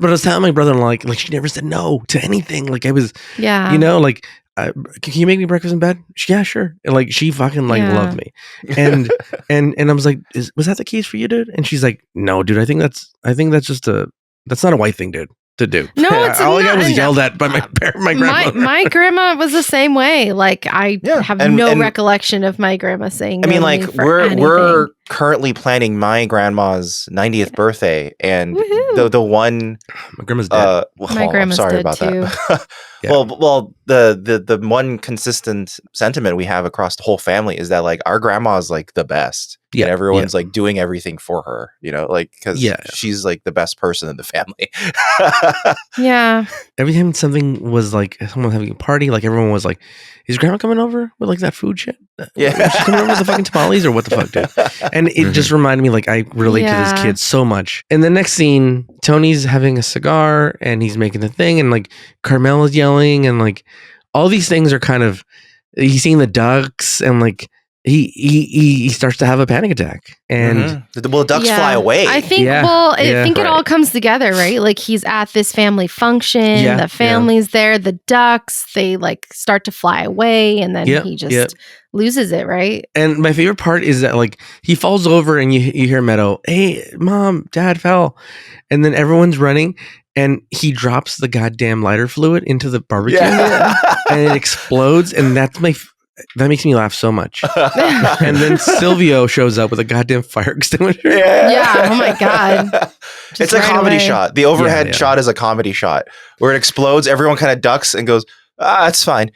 was telling my brother-in-law like she never said no to anything. Like I was, you know, like. Can you make me breakfast in bed? Yeah, sure. And like she fucking like loved me, and I was like, was that the case for you, dude? And she's like, no, dude. I think that's just that's not a white thing, dude, to do. No, it's all not. I was yelled at by my grandmother. My grandma was the same way. Like I have no recollection of my grandma saying. I mean, no like we're currently planning my grandma's 90th birthday, and the one my grandma's dead. My grandma's sorry dead about too. that. Well, the one consistent sentiment we have across the whole family is that like our grandma is like the best. Yeah, and everyone's like doing everything for her, you know, like because she's like the best person in the family. Yeah. Every time something was like someone was having a party, like everyone was like, "Is grandma coming over with like that food shit? Yeah, is she coming over with the fucking tamales or what the fuck, dude?" And it just reminded me like I relate to this kid so much. And the next scene, Tony's having a cigar and he's making the thing, and like Carmela's yelling, and like all these things are kind of he's seeing the ducks, and like he starts to have a panic attack, and well, ducks fly away. I think. I think it all comes together, right? Like he's at this family function, the family's there, the ducks they like start to fly away, and then he just loses it, right? And my favorite part is that like he falls over, and you hear Meadow, "Hey, mom, dad fell," and then everyone's running. And he drops the goddamn lighter fluid into the barbecue, and it explodes. And that makes me laugh so much. And then Silvio shows up with a goddamn fire extinguisher. Yeah. Oh my god. It's a comedy shot. The overhead shot is a comedy shot where it explodes. Everyone kind of ducks and goes, it's fine.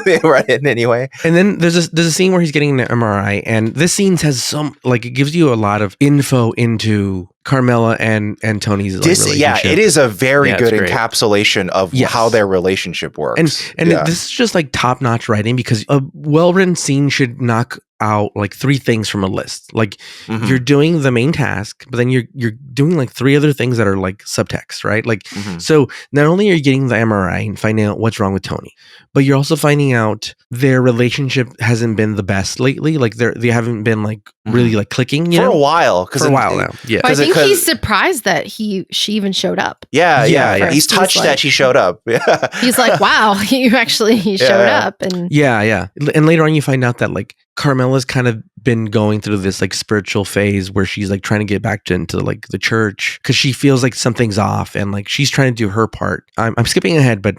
They run in anyway. And then there's a scene where he's getting an MRI, and this scene has some like it gives you a lot of info into Carmela and Tony's relationship. Yeah, it is a very good encapsulation of how their relationship works. And this is just like top-notch writing, because a well-written scene should knock out like 3 things from a list. Like you're doing the main task, but then you're doing like 3 other things that are like subtext, right? Like so not only are you getting the MRI and finding out what's wrong with Tony, but you're also finding out their relationship hasn't been the best lately. Like they haven't been like really like clicking for a while. For a while now. Yeah. I think he's surprised that she even showed up. Yeah. He's touched that she showed up. Yeah. He's like, wow, you actually showed up. And and later on you find out that like Carmela's kind of been going through this like spiritual phase where she's like trying to get back into like the church because she feels like something's off, and like she's trying to do her part. I'm skipping ahead, but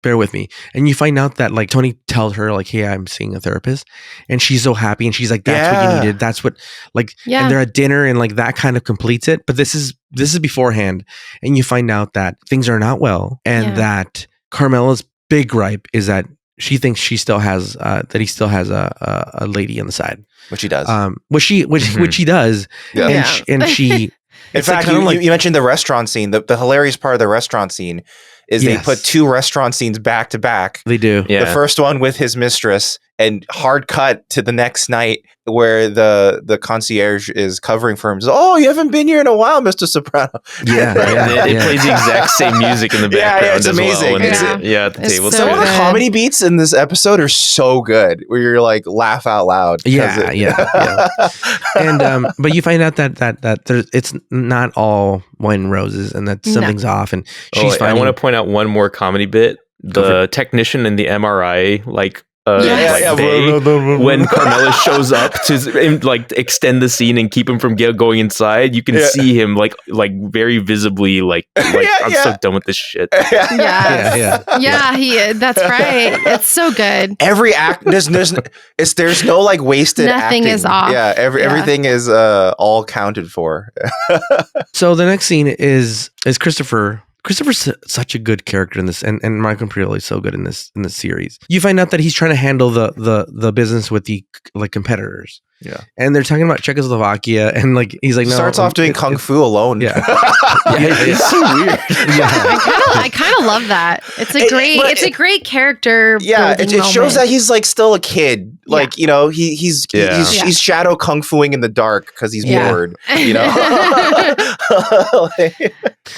bear with me. And you find out that like Tony tells her like, hey, I'm seeing a therapist, and she's so happy, and she's like, that's what you needed. That's what like, and they're at dinner, and like that kind of completes it. But this is beforehand, and you find out that things are not well, and that Carmela's big gripe is that she thinks she still has that he still has a lady on the side, which he does. Which he does. Yeah. And she in fact, you mentioned the restaurant scene. The hilarious part of the restaurant scene is they put 2 restaurant scenes back to back. They do. Yeah. The first one with his mistress, and hard cut to the next night where the concierge is covering for him. Says, "Oh, you haven't been here in a while, Mr. Soprano." It plays the exact same music in the background. It's amazing. At the table. Some of the comedy beats in this episode are so good, where you're like laugh out loud. Yeah. And but you find out that it's not all wine and roses, and that something's off. And she's I want to point out one more comedy bit. The technician in the MRI, when Carmela shows up to like extend the scene and keep him from going inside, you can see him like very visibly like I'm so done with this shit. That's right. It's so good. Every act there's no like wasted nothing acting. Is off. Everything is all counted for. So the next scene is Christopher. Christopher's such a good character in this, and Michael Imperioli is so good in this series. You find out that he's trying to handle the business with the like competitors. Yeah, and they're talking about Czechoslovakia, and like he's like, no, starts off doing kung fu alone. It's so weird. I kind of love that. It's a great character. Yeah, it shows that he's like still a kid. Like he's shadow kung fuing in the dark because he's bored.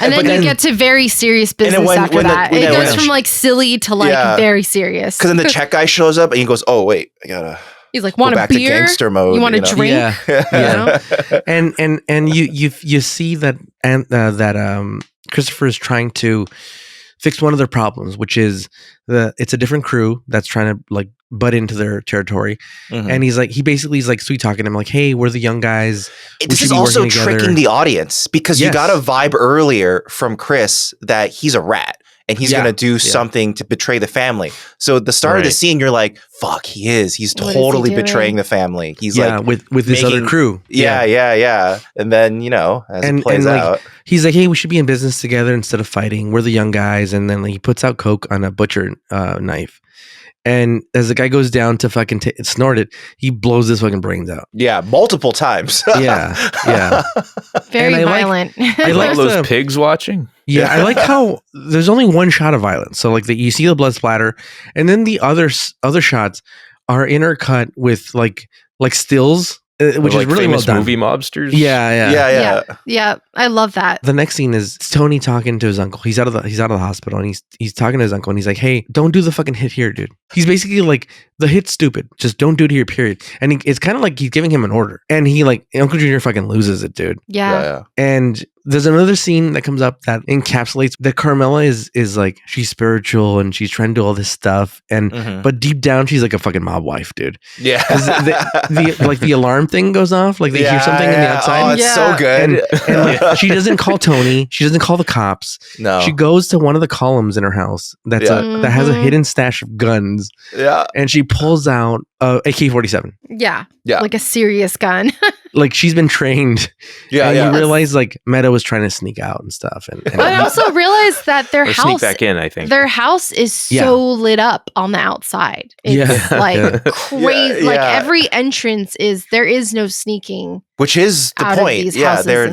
And then you get to very serious business after that. It goes from like silly to like very serious. Because then the Czech guy shows up and he goes, "Oh wait, I gotta." He's like, "Want a beer? Gangster mode, you want a drink?" Yeah. And you see that Christopher is trying to fix one of their problems, which is it's a different crew that's trying to like butt into their territory, and he basically is like sweet talking him like, "Hey, we're the young guys." This is also tricking the audience because you got a vibe earlier from Chris that he's a rat. And he's going to do something to betray the family. So at the start of the scene, you're like, fuck, he is. He's totally betraying the family. He's like with this other crew. Yeah. And then, as it plays out. He's like, hey, we should be in business together instead of fighting. We're the young guys. And then he puts out coke on a butcher knife. And as the guy goes down to fucking snort it, he blows his fucking brains out. Yeah, multiple times. Yeah. Very violent. I like those pigs watching. Yeah, I like how there's only one shot of violence. So like you see the blood splatter, and then the other shots are intercut with like stills, which is really well done. Movie mobsters. Yeah. I love that. The next scene is Tony talking to his uncle. He's out of the hospital, and he's talking to his uncle, and he's like, "Hey, don't do the fucking hit here, dude." He's basically like the hit's stupid. Just don't do it here, period. And it's kind of like he's giving him an order. And he like, Uncle Junior fucking loses it, dude. Yeah. And there's another scene that comes up that encapsulates that Carmela is like, she's spiritual and she's trying to do all this stuff. And but deep down, she's like a fucking mob wife, dude. Yeah. The alarm thing goes off. Like they hear something on the outside. Oh, it's so good. And like, she doesn't call Tony. She doesn't call the cops. No. She goes to one of the columns in her house that has a hidden stash of guns. Yeah. And she pulls out a AK-47. Yeah. Like a serious gun. Like she's been trained. Yeah. And you realize like Meadow was trying to sneak out and stuff. And I also realized that their house sneak back in, I think. Their house is so lit up on the outside. It's like crazy. Like every entrance there is no sneaking. Which is the point. Yeah, they're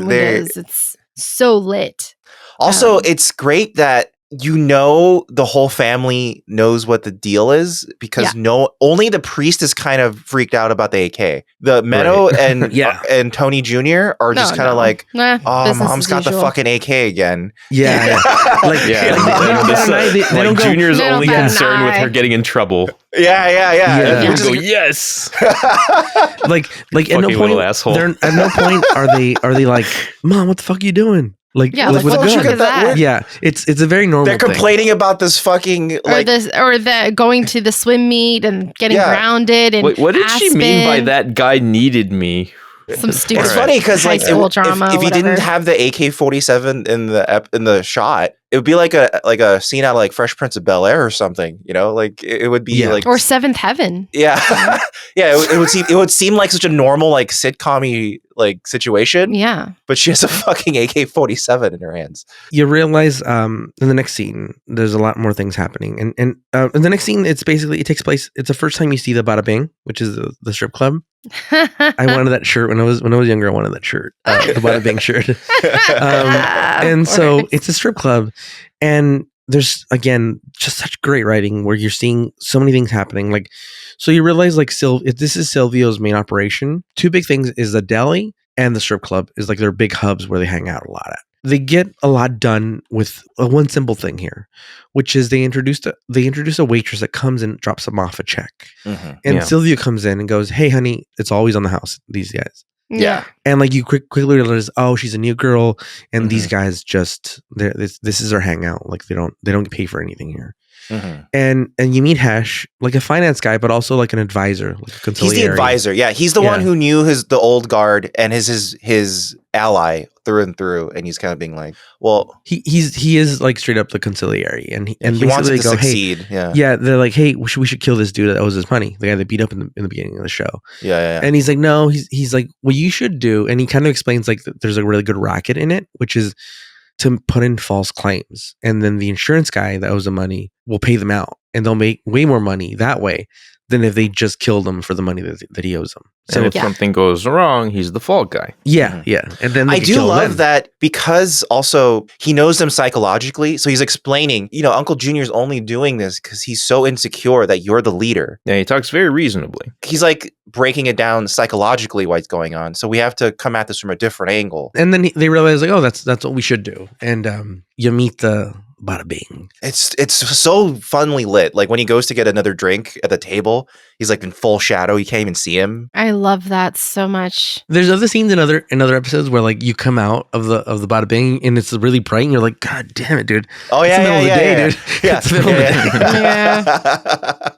it's so lit. Also, it's great that the whole family knows what the deal is because only the priest is kind of freaked out about the AK. The Meadow and Tony Jr. are just kind of like, mom's got the fucking AK again. Yeah. Junior's only concerned with her getting in trouble. Yeah. You go, yes. like at no point, at no point are they like, Mom, what the fuck are you doing? Like, with a gun. Yeah, it's a very normal thing. They're complaining about this fucking like or the going to the swim meet and getting grounded and what did she mean by that guy needed me? Some stupid. It's funny because like if you didn't have the AK-47 in the shot, it would be like a scene out of like Fresh Prince of Bel-Air or something, you know, like it would be like or Seventh Heaven. Yeah, it would seem like such a normal like sitcom-y like situation. Yeah, but she has a fucking AK-47 in her hands. You realize in the next scene, there's a lot more things happening, and in the next scene, it takes place. It's the first time you see the Bada Bing, which is the strip club. I wanted that shirt when I was younger. I wanted that shirt, the Bada Bing shirt. And so it's a strip club, and there's again just such great writing where you're seeing so many things happening. Like, so you realize like this is Silvio's main operation. Two big things is the deli and the strip club is like their big hubs where they hang out a lot at. They get a lot done with one simple thing here, which is they introduce a waitress that comes and drops them off a check. And Silvio comes in and goes, "Hey, honey, it's always on the house, these guys." Yeah. And like you quickly realize, oh, she's a new girl, and these guys just this is their hangout. Like they don't pay for anything here. And you meet Hesh, like a finance guy, but also like an advisor, like a conciliary. He's the advisor. Yeah, he's the one who knew the old guard and his ally through and through, and he's kind of being like, well, he is like straight up the conciliary, and he wants to succeed. Hey, they're like, hey, we should kill this dude that owes his money, the guy that beat up in the beginning of the show. Yeah. And he's like, no, he's like, what you should do, and he kind of explains like there's a really good racket in it, which is to put in false claims, and then the insurance guy that owes the money will pay them out, and they'll make way more money that way than if they just killed him for the money that he owes them. So if something goes wrong, he's the fault guy. Yeah. And then I do love that because also he knows them psychologically. So he's explaining, Uncle Junior's only doing this because he's so insecure that you're the leader. Yeah, he talks very reasonably. He's like breaking it down psychologically what's going on. So we have to come at this from a different angle. And then they realize like, oh, that's what we should do. And you meet the Bada Bing. It's so funly lit. Like when he goes to get another drink at the table, he's like in full shadow. You can't even see him. I love that so much. There's other scenes in other episodes where like you come out of the Bada Bing and it's really bright and you're like, God damn it, dude. Oh yeah, it's the middle of the day, dude. Yeah. It's the middle of the day.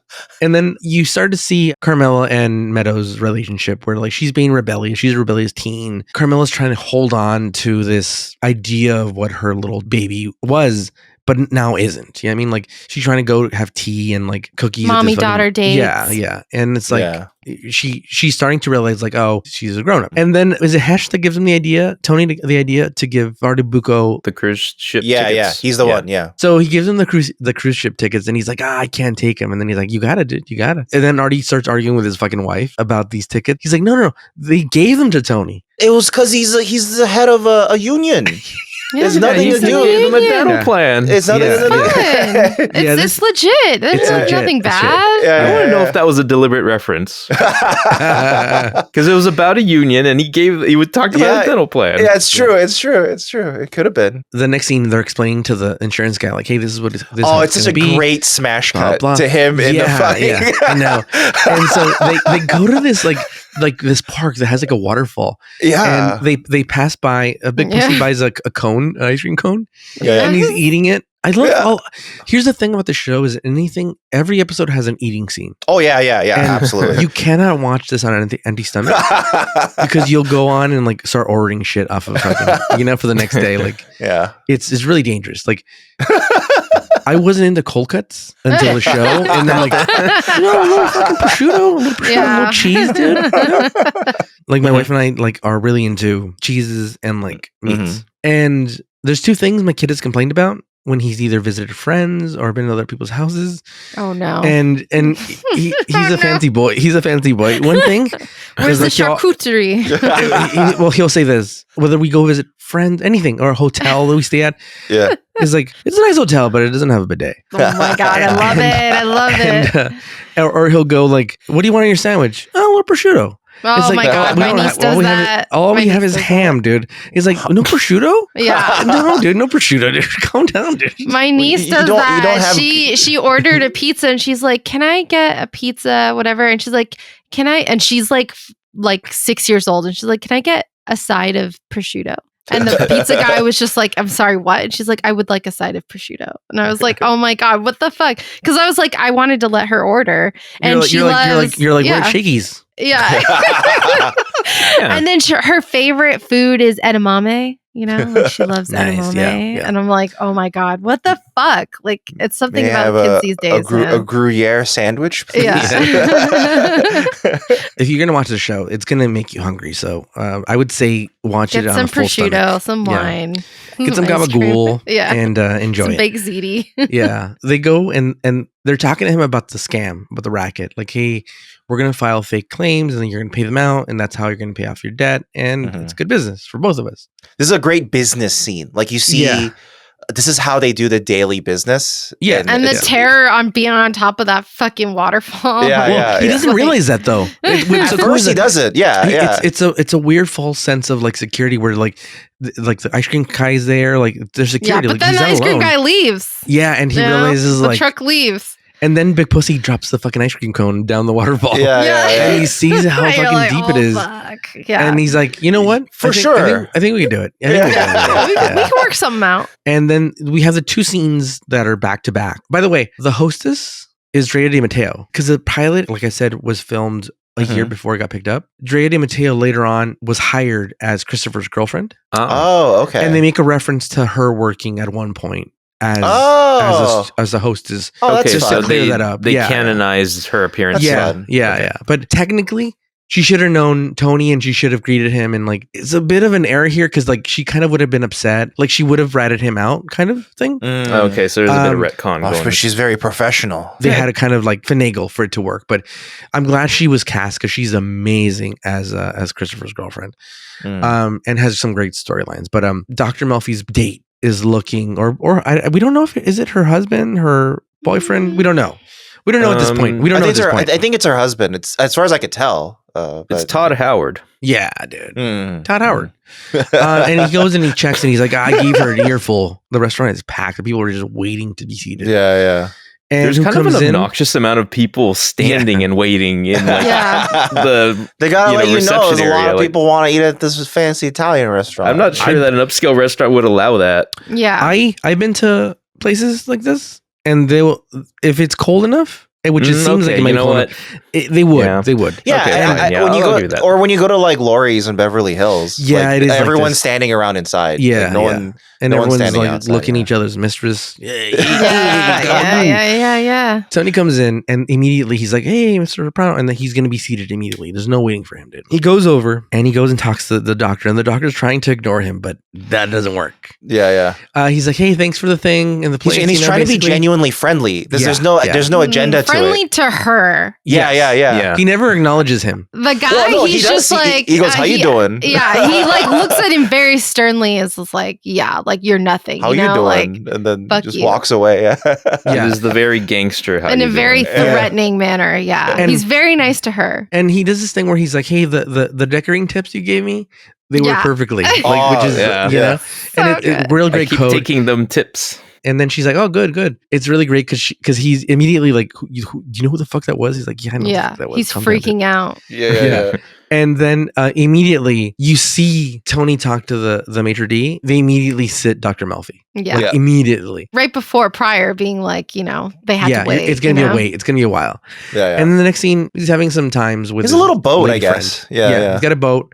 And then you start to see Carmela and Meadows' relationship where like she's being rebellious. She's a rebellious teen. Carmela's trying to hold on to this idea of what her little baby was, but now isn't. You know what I mean? Like she's trying to go have tea and like cookies. Mommy daughter dates. Yeah. And it's like she's starting to realize like, oh, she's a grown up. And then is it Hesh that gives him the idea, Tony, the idea to give Vardabuko the cruise ship tickets? Yeah, he's the one, yeah. So he gives him the cruise ship tickets and he's like, I can't take him. And then he's like, you got it, dude, you got it. And then Artie starts arguing with his fucking wife about these tickets. He's like, no, they gave them to Tony. It was because he's the head of a union. It's nothing to do with the dental plan. It's nothing to do. It's legit. It's nothing bad. I want to know if that was a deliberate reference. Because it was about a union, and he would talk about a dental plan. Yeah, it's true. It could have been. The next scene, they're explaining to the insurance guy, like, "Hey, this is what this it's such a great smash cut to him in the fucking. Yeah, I know. And so they go to this like this park that has like a waterfall. Yeah, and they pass by a big pussy buys a cone, an ice cream cone, and he's eating it. I love here's the thing about the show is every episode has an eating scene. Oh yeah, absolutely. You cannot watch this on an empty stomach because you'll go on and like start ordering shit off of fucking, for the next day. Like, it's really dangerous. Like, I wasn't into cold cuts until the show, and then like, a little fucking prosciutto, a little cheese, dude. Like my wife and I like are really into cheeses and like meats. And there's two things my kid has complained about when he's either visited friends or been to other people's houses. Oh no! And he's a fancy boy. He's a fancy boy. One thing, where's the charcuterie? Well, he'll say this: whether we go visit friends, anything, or a hotel that we stay at, it's like it's a nice hotel, but it doesn't have a bidet. Oh my god, I love it. Or he'll go like, "What do you want on your sandwich?" "Oh, a little prosciutto." Oh it's like, my god, my niece does that. All we have is ham, dude. He's like, "No prosciutto?" Yeah. No, dude, no prosciutto, dude. Calm down, dude. My niece does that. She ordered a pizza and she's like, "Can I get a pizza, whatever?" And she's like, "Can I?" And she's like 6 years old, and she's like, "Can I get a side of prosciutto?" And the pizza guy was just like, "I'm sorry, what?" And she's like, "I would like a side of prosciutto." And I was like, "Oh my god, what the fuck?" Because I was like, I wanted to let her order, and you're like, where's Shakey's? Yeah. And then her favorite food is edamame. Like she loves edamame. Yeah. And I'm like, oh my god, what the fuck? Like, it's something about kids these days. A Gruyere sandwich, please? Yeah. If you're gonna watch the show, it's gonna make you hungry. So I would say watch it on a full stomach. Get some prosciutto, some wine, get some gabagool, and enjoy some it. baked ziti. Yeah, they go and they're talking to him about the scam, about the racket. Like, hey, we're going to file fake claims and then you're going to pay them out. And that's how you're going to pay off your debt. And it's good business for both of us. This is a great business scene. Like you see, this is how they do the daily business. Yeah. And the terror on being on top of that fucking waterfall. He doesn't realize that though. At first he doesn't. Yeah. It's a weird false sense of like security where like the ice cream guy's there. Like there's security. Yeah, but then the ice cream guy leaves. Yeah. And he realizes the truck leaves. And then Big Pussy drops the fucking ice cream cone down the waterfall. Yeah. And he sees how fucking deep it is. Fuck. Yeah. And he's like, you know what? For sure. I think we can do it. We can work something out. And then we have the two scenes that are back to back. By the way, the hostess is Drea De Matteo. Because the pilot, like I said, was filmed a year before it got picked up. Drea De Matteo later on was hired as Christopher's girlfriend. Oh, okay. And they make a reference to her working at one point as a hostess. Oh, that's so clear that up. They canonized her appearance. Yeah. But technically, she should have known Tony and she should have greeted him. And like, it's a bit of an error here because like she kind of would have been upset. Like she would have ratted him out kind of thing. Okay, so there's a bit of retcon going on. But she's very professional. They had to kind of like finagle for it to work. But I'm glad she was cast because she's amazing as Christopher's girlfriend. And has some great storylines. But Dr. Melfi's date is looking, we don't know if is it her husband, her boyfriend. We don't know. We don't know at this point. We don't know at this point. I think it's her husband. It's as far as I could tell. It's Todd Howard. Yeah, dude. Todd Howard. And he goes and he checks and he's like, I gave her an earful. The restaurant is packed. The people are just waiting to be seated. Yeah. And there's kind of an obnoxious amount of people standing and waiting in like they gotta let you know there's a lot of like, people want to eat at this fancy Italian restaurant. I'm not sure that an upscale restaurant would allow that. Yeah. I've been to places like this and they will, if it's cold enough, which it seems like it might be cold enough, they would. Yeah, okay, when you go when you go to like Lori's in Beverly Hills, it is everyone's like standing around inside. Yeah, like and no everyone's standing like outside, looking at each other's mistress. Yeah. Tony comes in and immediately he's like, "Hey, Mr. Soprano," and then he's going to be seated immediately. There's no waiting for him, dude. He goes over and he goes and talks to the doctor, and the doctor's trying to ignore him, but that doesn't work. Yeah. He's like, "Hey, thanks for the thing," and the place. He's trying to be genuinely friendly. There's no agenda to friendly to her. Yeah. He never acknowledges him. The guy, he's just like, he goes, "How you doing?" Yeah, he like looks at him very sternly. Is just like, yeah, like you're nothing. How you doing? Like, and then just you. walks away. Yeah, it is the very gangster. How in you a very doing? threatening manner. Yeah, And- he's very nice to her. And he does this thing where he's like, "Hey, the decorating tips you gave me, they work perfectly." Like, which is you know, So and it real I great keep code. taking them tips. And then she's like, "Oh, good." It's really great because he's immediately like, do you know who the fuck that was?" He's like, "Yeah, I know who the fuck that was." He's Calm down, dude." freaking out. Yeah. And then immediately you see Tony talk to the maitre d'. They immediately sit Dr. Melfi. Yeah. Like, immediately. Right before, prior being like, they had to wait. It's gonna be a wait. It's gonna be a while. Yeah. And then the next scene, he's having some times with There's a little boat, I lady guess. friend. Yeah. He's got a boat.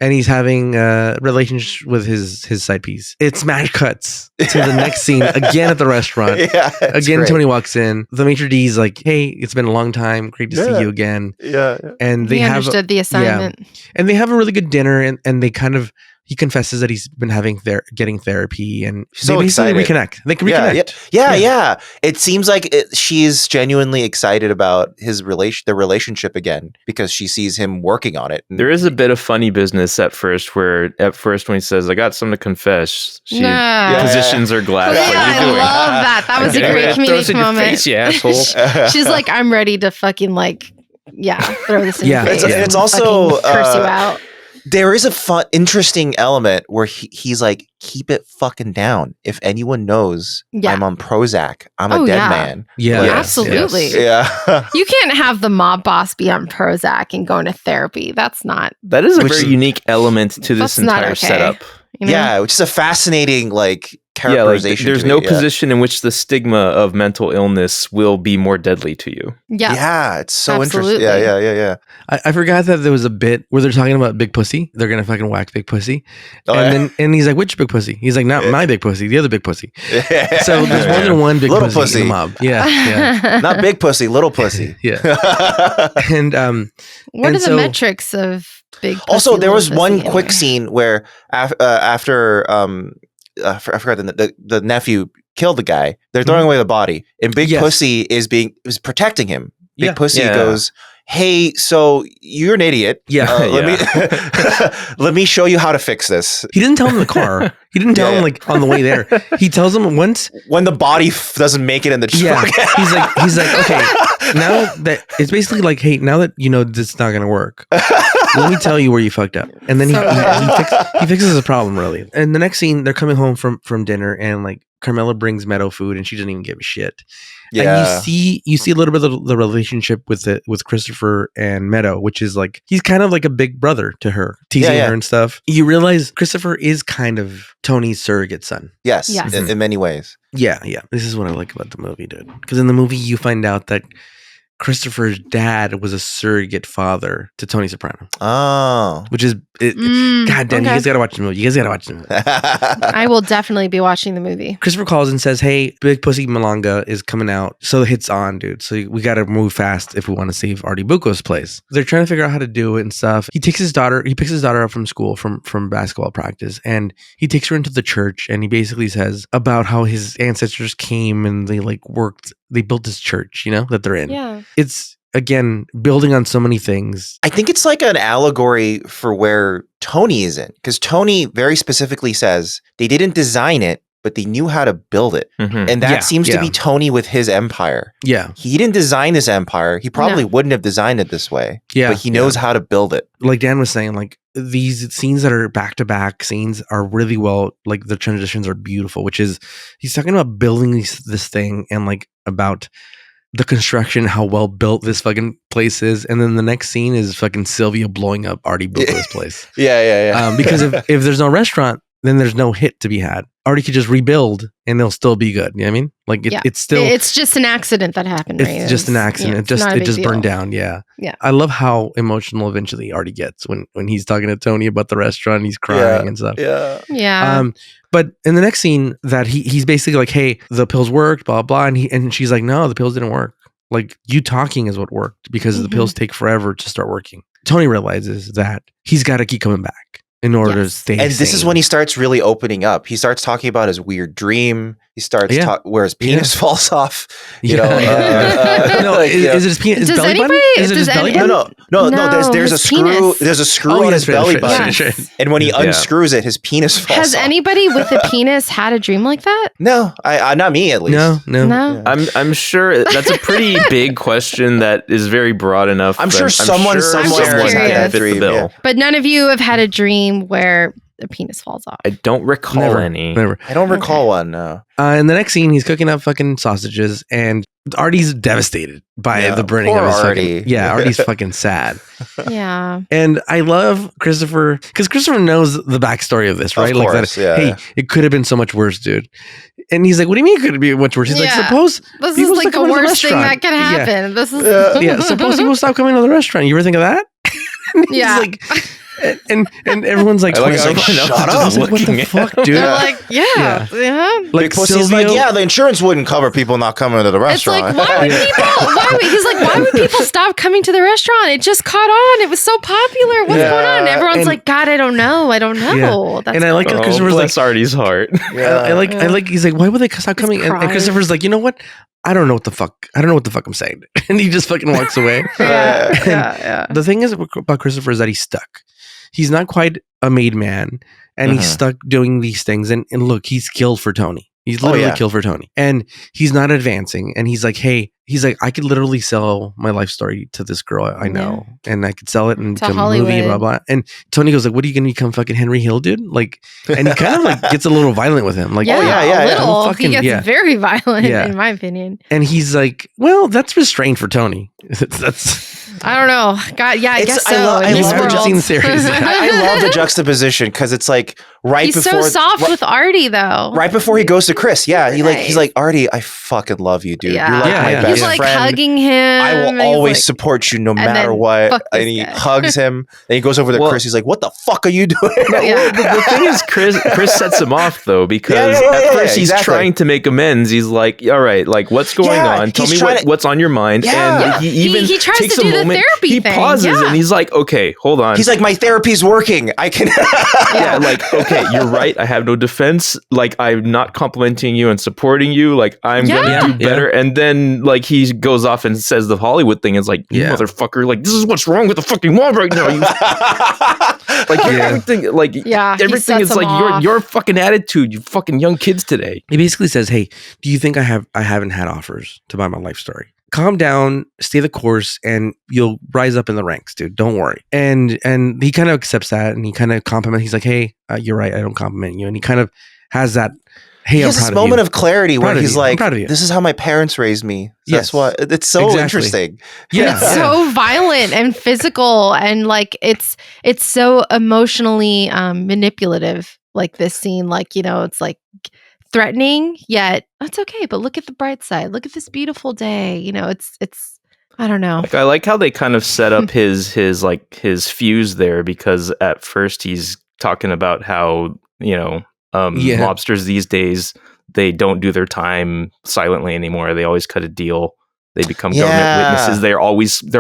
And he's having a relationship with his side piece. It smash cuts to the next scene again at the restaurant. Again, great. Tony walks in. The maitre d's like, "Hey, it's been a long time. Great to see you again." Yeah. And they He understood the assignment. and they have a really good dinner. And they kind of, he confesses that he's been getting therapy, and So they basically excited. reconnect. They can reconnect. Yeah. It seems like she's genuinely excited about their relationship again because she sees him working on it. There is a bit of funny business at first, when he says, "I got something to confess," she positions her glass. Yeah, What are you I doing? love that. That was a great Throws it comedic in your moment. face, you asshole. She's like, "I'm ready to fucking throw this in your face." It's and also, fucking curse you out. There is a interesting element where he's like, "Keep it fucking down. If anyone knows I'm on Prozac, I'm a dead man." Yeah. Absolutely. Yeah. You can't have the mob boss be on Prozac and going to therapy. That's not. That is a very unique element to this That's not entire okay. setup. Yeah, which is a fascinating characterization. There's to no it, position in which the stigma of mental illness will be more deadly to you. Yeah, it's so Absolutely. interesting. Yeah. I forgot that there was a bit where they're talking about big pussy. They're gonna fucking whack big pussy, and he's like, "Which big pussy?" He's like, "Not my big pussy, the other big pussy." So there's more than one big Little pussy in the mob. Yeah. Not big pussy, little pussy. Yeah. And What are the metrics of big pussy? Also, there was little one pussy quick anyway? scene where after I forgot the nephew killed the guy. They're throwing away the body, and Big Pussy is protecting him. Big Pussy goes, "Hey, so you're an idiot. Let me show you how to fix this." He didn't tell him in the car. He didn't tell him on the way there. He tells him once when the body doesn't make it in the truck. He's like, "Okay, now that it's basically like, hey, now that you know this is not gonna work, let me tell you where you fucked up." And then he fixes the problem really. And the next scene, they're coming home from dinner, and Carmela brings Meadow food, and she doesn't even give a shit. Yeah. And you see a little bit of the relationship with Christopher and Meadow, which is he's kind of like a big brother to her, teasing her and stuff. You realize Christopher is kind of Tony's surrogate son. Yes. In many ways. Yeah. This is what I like about the movie, dude. Because in the movie, you find out that Christopher's dad was a surrogate father to Tony Soprano. Oh. Which is, God damn, you guys gotta watch the movie. I will definitely be watching the movie. Christopher calls and says, "Hey, Big Pussy Malanga is coming out." So the hit's on, dude. So we gotta move fast if we want to save Artie Bucco's place. They're trying to figure out how to do it and stuff. He picks his daughter up from school, from basketball practice, and he takes her into the church, and he basically says about how his ancestors came and they they built this church, that they're in. Yeah. It's, again, building on so many things. I think it's like an allegory for where Tony is in, because Tony very specifically says they didn't design it, but they knew how to build it. Mm-hmm. And that seems to be Tony with his empire. Yeah. He didn't design this empire. He probably wouldn't have designed it this way. Yeah. But he knows how to build it. Like Dan was saying, these scenes that are back-to-back scenes are really well, the transitions are beautiful, which is, he's talking about building this thing and about the construction, how well built this fucking place is. And then the next scene is fucking Sylvia blowing up Artie Bucco's place. Yeah. Because if there's no restaurant, then there's no hit to be had. Artie could just rebuild and they'll still be good. You know what I mean? It's still... It's just an accident that happened, right? It's just an accident. Yeah, it just burned down. Yeah. Yeah. I love how emotional eventually Artie gets when he's talking to Tony about the restaurant, he's crying and stuff. Yeah. But in the next scene that he's basically like, "Hey, the pills worked, blah, blah." And she's like, "No, the pills didn't work. You talking is what worked because the pills take forever to start working." Tony realizes that he's got to keep coming back in order to stay And this sane. is when he starts really opening up. He starts talking about his weird dream. he starts where his penis falls off. You know, is it his penis? His belly button? Is it his belly button? No. There's a screw. Penis. There's a screw on his belly button, and when he unscrews it, his penis falls off. Has anybody with a penis had a dream like that? No, I not me at least. No. Yeah. I'm sure that's a pretty big question that is very broad enough. I'm sure someone somewhere had that dream. Yeah. But none of you have had a dream where the penis falls off. I don't recall any. Never. I don't recall one. No. In the next scene, he's cooking up fucking sausages, and Artie's devastated by the burning of his Artie. Artie's fucking sad. Yeah. And I love Christopher because Christopher knows the backstory of this, right? Of course, hey, it could have been so much worse, dude. And he's like, "What do you mean it could be much worse?" He's like, "Suppose this is like the worst thing that could happen." This is Suppose people stop coming to the restaurant. You ever think of that? He's like. And everyone's like, shut up. Like, what the fuck, dude? They're like, yeah. Like, Silvio, like, the insurance wouldn't cover people not coming to the restaurant. It's like, why would people stop coming to the restaurant? It just caught on. It was so popular. What's going on? And everyone's like, God, I don't know. Yeah. And I like how Christopher's bless Artie's heart. I like, he's like, why would they stop coming? And Christopher's like, you know what? I don't know what the fuck I'm saying. And he just fucking walks away. The thing is about Christopher is that he's stuck. He's not quite a made man, and he's stuck doing these things. And look, he's killed for Tony. He's literally killed for Tony, and he's not advancing. And he's like, hey, I could literally sell my life story to this girl I know, and I could sell it into a movie, blah blah. And Tony goes like, "What are you gonna become, fucking Henry Hill, dude?" Like, and he kind of like gets a little violent with him, like, a little. He gets very violent, in my opinion. And he's like, "Well, that's restrained for Tony." That's. I don't know. God, yeah, I guess so. I love seen the series. I love the juxtaposition because it's like he's before. He's so soft with Artie, though. Right before he goes to Chris, he's like, Artie, I fucking love you, dude. Yeah. You're like my best he's like friend. Hugging him. I will always support you no matter what. And he hugs him. Then he goes over to Chris. He's like, "What the fuck are you doing?" The thing is, Chris sets him off though because at first he's trying to make amends. He's like, "All right, like what's going on? Tell me what's on your mind." Yeah. And he tries takes to do a moment. The therapy thing. Pauses and he's like, okay, hold on. He's like, my therapy's working. I can. Like, okay, you're right. I have no defense. Like, I'm not complimenting you and supporting you. Like, I'm gonna do better. And then, like, he goes off and says the Hollywood thing. It's like, you motherfucker. Like, this is what's wrong with the fucking world right now. Everything is like your fucking attitude. You fucking young kids today. He basically says, "Hey, do you think I haven't had offers to buy my life story? Calm down, stay the course, and you'll rise up in the ranks, dude. Don't worry." And he kind of accepts that, and he kind of compliments. He's like, "Hey, you're right. I don't compliment you." And he kind of has that. Hey, he has this moment of clarity where he's like, "This is how my parents raised me." That's what. It's so interesting. Yeah, it's so violent and physical, and like it's so emotionally manipulative. Like this scene, like it's like threatening, yet that's okay. But look at the bright side. Look at this beautiful day. It's. I don't know. Like, I like how they kind of set up his fuse there because at first he's talking about how mobsters these days, they don't do their time silently anymore. They always cut a deal. They become government witnesses. They're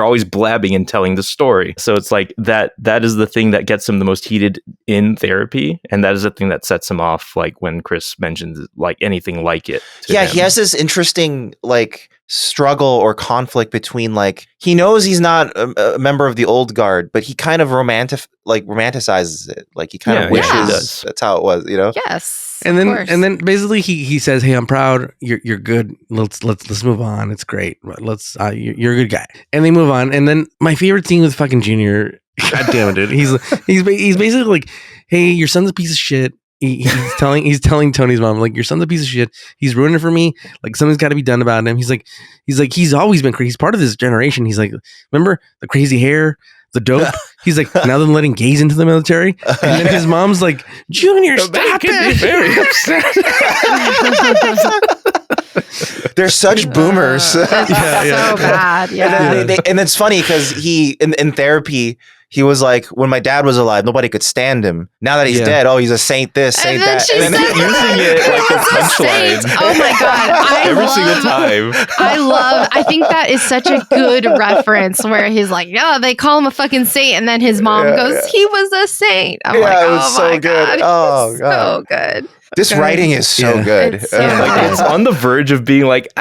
always blabbing and telling the story. So it's like that is the thing that gets him the most heated in therapy. And that is the thing that sets him off, like when Chris mentions like anything like it. He has this interesting like struggle or conflict between like he knows he's not a member of the old guard, but he kind of romanticizes it. Like he kind of wishes that's how it was, Yes. And then basically he says, "Hey, I'm proud. You're good. Let's move on. It's great. You're a good guy." And they move on. And then my favorite scene with fucking Junior. God damn it, dude. He's basically like, "Hey, your son's a piece of shit." He's telling Tony's mom, like, "Your son's a piece of shit. He's ruining it for me. Like, something's got to be done about him." He's like, he's always been crazy. He's part of this generation. He's like, remember the crazy hair, the dope? He's like, now they're letting gays into the military. And then his mom's like, "Junior, stop it." Very upset. They're such boomers. That's so bad. Yeah. And it's funny because he in therapy. He was like, when my dad was alive, nobody could stand him. Now that he's dead, he's a saint this, saint that. And then using it like a punchline. Oh my God. Every single time. I think that is such a good reference where he's like, "Yeah, they call him a fucking saint." And then his mom goes, "He was a saint." I'm like, it was so good. God. Oh, God. So good. This writing is so good. It's so Like, it's on the verge of being like,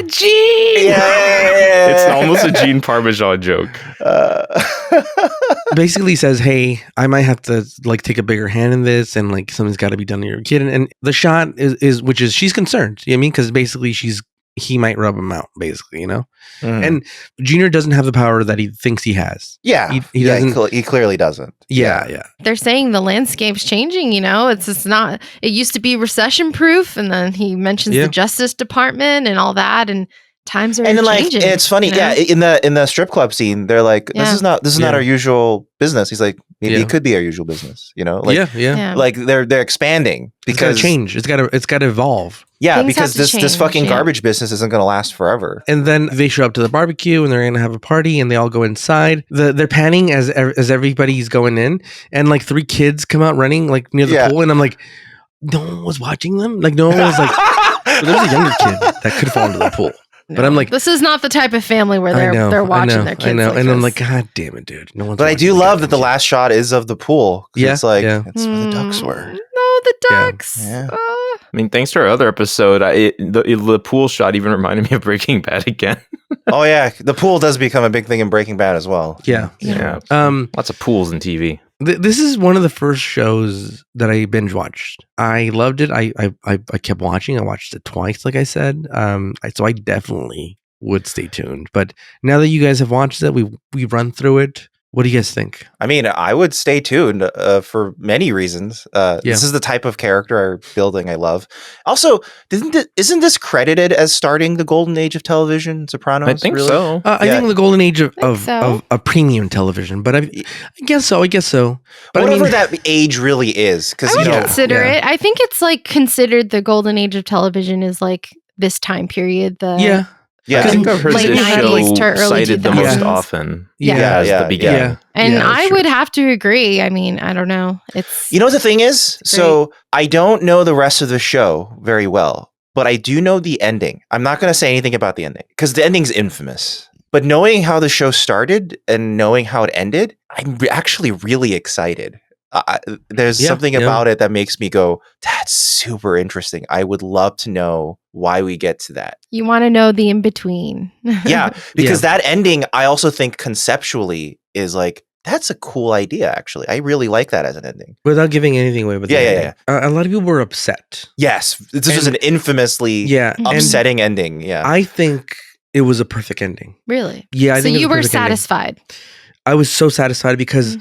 Gene. Yeah. It's almost a Gene Parmesan joke. Basically says, hey, I might have to like take a bigger hand in this, and like something's got to be done to your kid. And the shot is which is she's concerned. You know what I mean? Because basically he might rub him out, basically, you know. And Junior doesn't have the power that he thinks he has. Yeah, he doesn't. He clearly doesn't. Yeah. They're saying the landscape's changing. You know, it's just not. It used to be recession proof, and then he mentions the Justice Department and all that, and times are changing. Like, and it's funny, you know? in the strip club scene, they're like, this is not our usual business. He's like, maybe it could be our usual business, you know? Like, like they're expanding because it's gotta change. It's gotta evolve. Yeah, Things because have to this fucking change, garbage business isn't going to last forever. And then they show up to the barbecue and they're going to have a party and they all go inside. They're panning as everybody's going in, and like 3 kids come out running like near the pool, and I'm like, no one was watching them. Like no one was like, there's a younger kid that could fall into the pool. No. But I'm like, this is not the type of family where they're watching their kids. I know, like and this. I'm like, God damn it, dude! No one's. But I do love that the last shot is of the pool. Yeah, it's like it's where the ducks were. No, the ducks. Yeah. I mean, thanks to our other episode, the pool shot even reminded me of Breaking Bad again. Oh yeah, the pool does become a big thing in Breaking Bad as well. Yeah. Lots of pools in TV. This is one of the first shows that I binge watched. I loved it. I kept watching. I watched it twice, like I said. So I definitely would stay tuned. But now that you guys have watched it, we run through it. What do you guys think? I mean, I would stay tuned for many reasons. This is the type of character building I love. Also, isn't this credited as starting the golden age of television, Sopranos? I think so. I think the golden age of premium television, but I guess so. But whatever that age really is, because I would consider it. I think it's like considered the golden age of television is like this time period. I think I've heard this show cited the most 2000s. often. Yeah, the beginning. And I would have to agree. I mean, I don't know. It's what the thing is? So I don't know the rest of the show very well, but I do know the ending. I'm not going to say anything about the ending because the ending's infamous. But knowing how the show started and knowing how it ended, I'm actually really excited. There's something about it that makes me go, that's super interesting. I would love to know why we get to that. You want to know the in-between. Yeah, because that ending, I also think conceptually is like, that's a cool idea, actually. I really like that as an ending. Without giving anything away. Yeah. A lot of people were upset. Yes, this was an infamously upsetting ending. Yeah, I think it was a perfect ending. Really? Yeah, I think you were satisfied. I was so satisfied because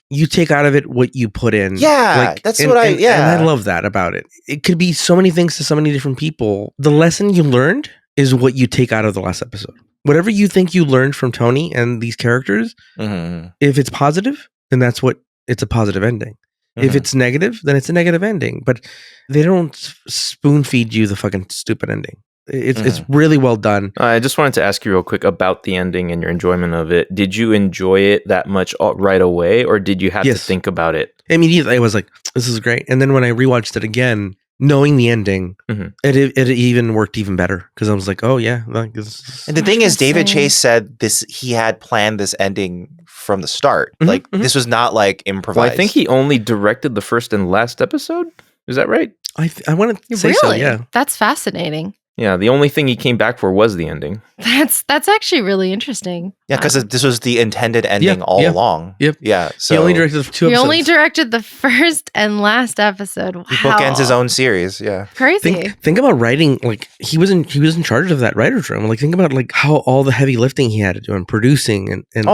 you take out of it what you put in. Yeah, that's what and I love that about it. It could be so many things to so many different people. The lesson you learned is what you take out of the last episode. Whatever you think you learned from Tony and these characters, if it's positive, then it's a positive ending. If it's negative, then it's a negative ending. But they don't spoon feed you the fucking stupid ending. It's really well done. I just wanted to ask you real quick about the ending and your enjoyment of it. Did you enjoy it that much right away, or did you have to think about it? Immediately, I was like, this is great. And then when I rewatched it again, knowing the ending, it even worked even better because I was like, oh yeah. Like, and the thing is, David Chase said he had planned this ending from the start. Like this was not like improvised. Well, I think he only directed the first and last episode. Is that right? I want to say so, yeah. That's fascinating. Yeah, the only thing he came back for was the ending. That's actually really interesting. Yeah, because this was the intended ending all along. Yep. Yeah. So he only directed 2 episodes. He only directed the first and last episode. Wow. He bookends his own series. Yeah. Crazy. Think about writing. Like he was in charge of that writer's room. Like think about like how all the heavy lifting he had to do and producing and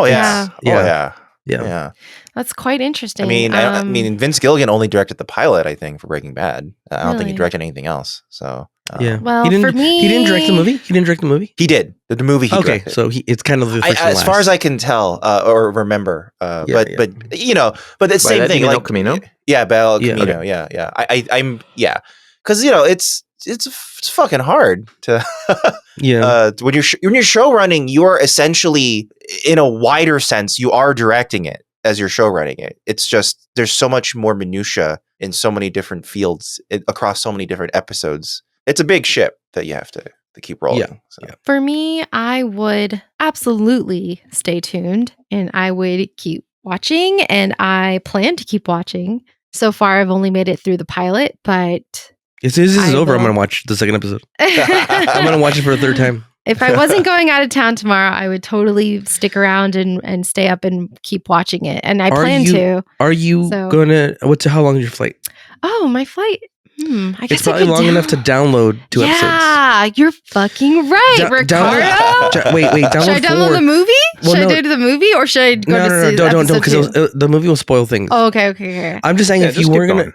Yeah. That's quite interesting. I mean, Vince Gilligan only directed the pilot, I think, for Breaking Bad. I don't think he directed anything else. So well, for me, he didn't direct the movie. He did the movie. He directed. So it's kind of the first as far as I can tell or remember. But the same thing. Like Camino. Yeah, Bel Camino. Yeah. I'm because it's fucking hard to when you're show running, you're essentially in a wider sense you are directing it as you're show running it. It's just there's so much more minutia in so many different fields across so many different episodes. It's a big ship that you have to keep rolling. For me, I would absolutely stay tuned and I would keep watching, and I plan to keep watching. So far, I've only made it through the pilot, but As soon as this is over, I'm going to watch the second episode. I'm going to watch it for a third time. If I wasn't going out of town tomorrow, I would totally stick around and stay up and keep watching it. And I plan to. Are you going to, how long is your flight? Oh, my flight. I guess it's probably long enough to download 2 episodes. Yeah, you're fucking right, Ricardo. Wait, download Should I download the movie? Should I do the movie or should I go to don't, because the movie will spoil things. Oh, okay. I'm just saying if you weren't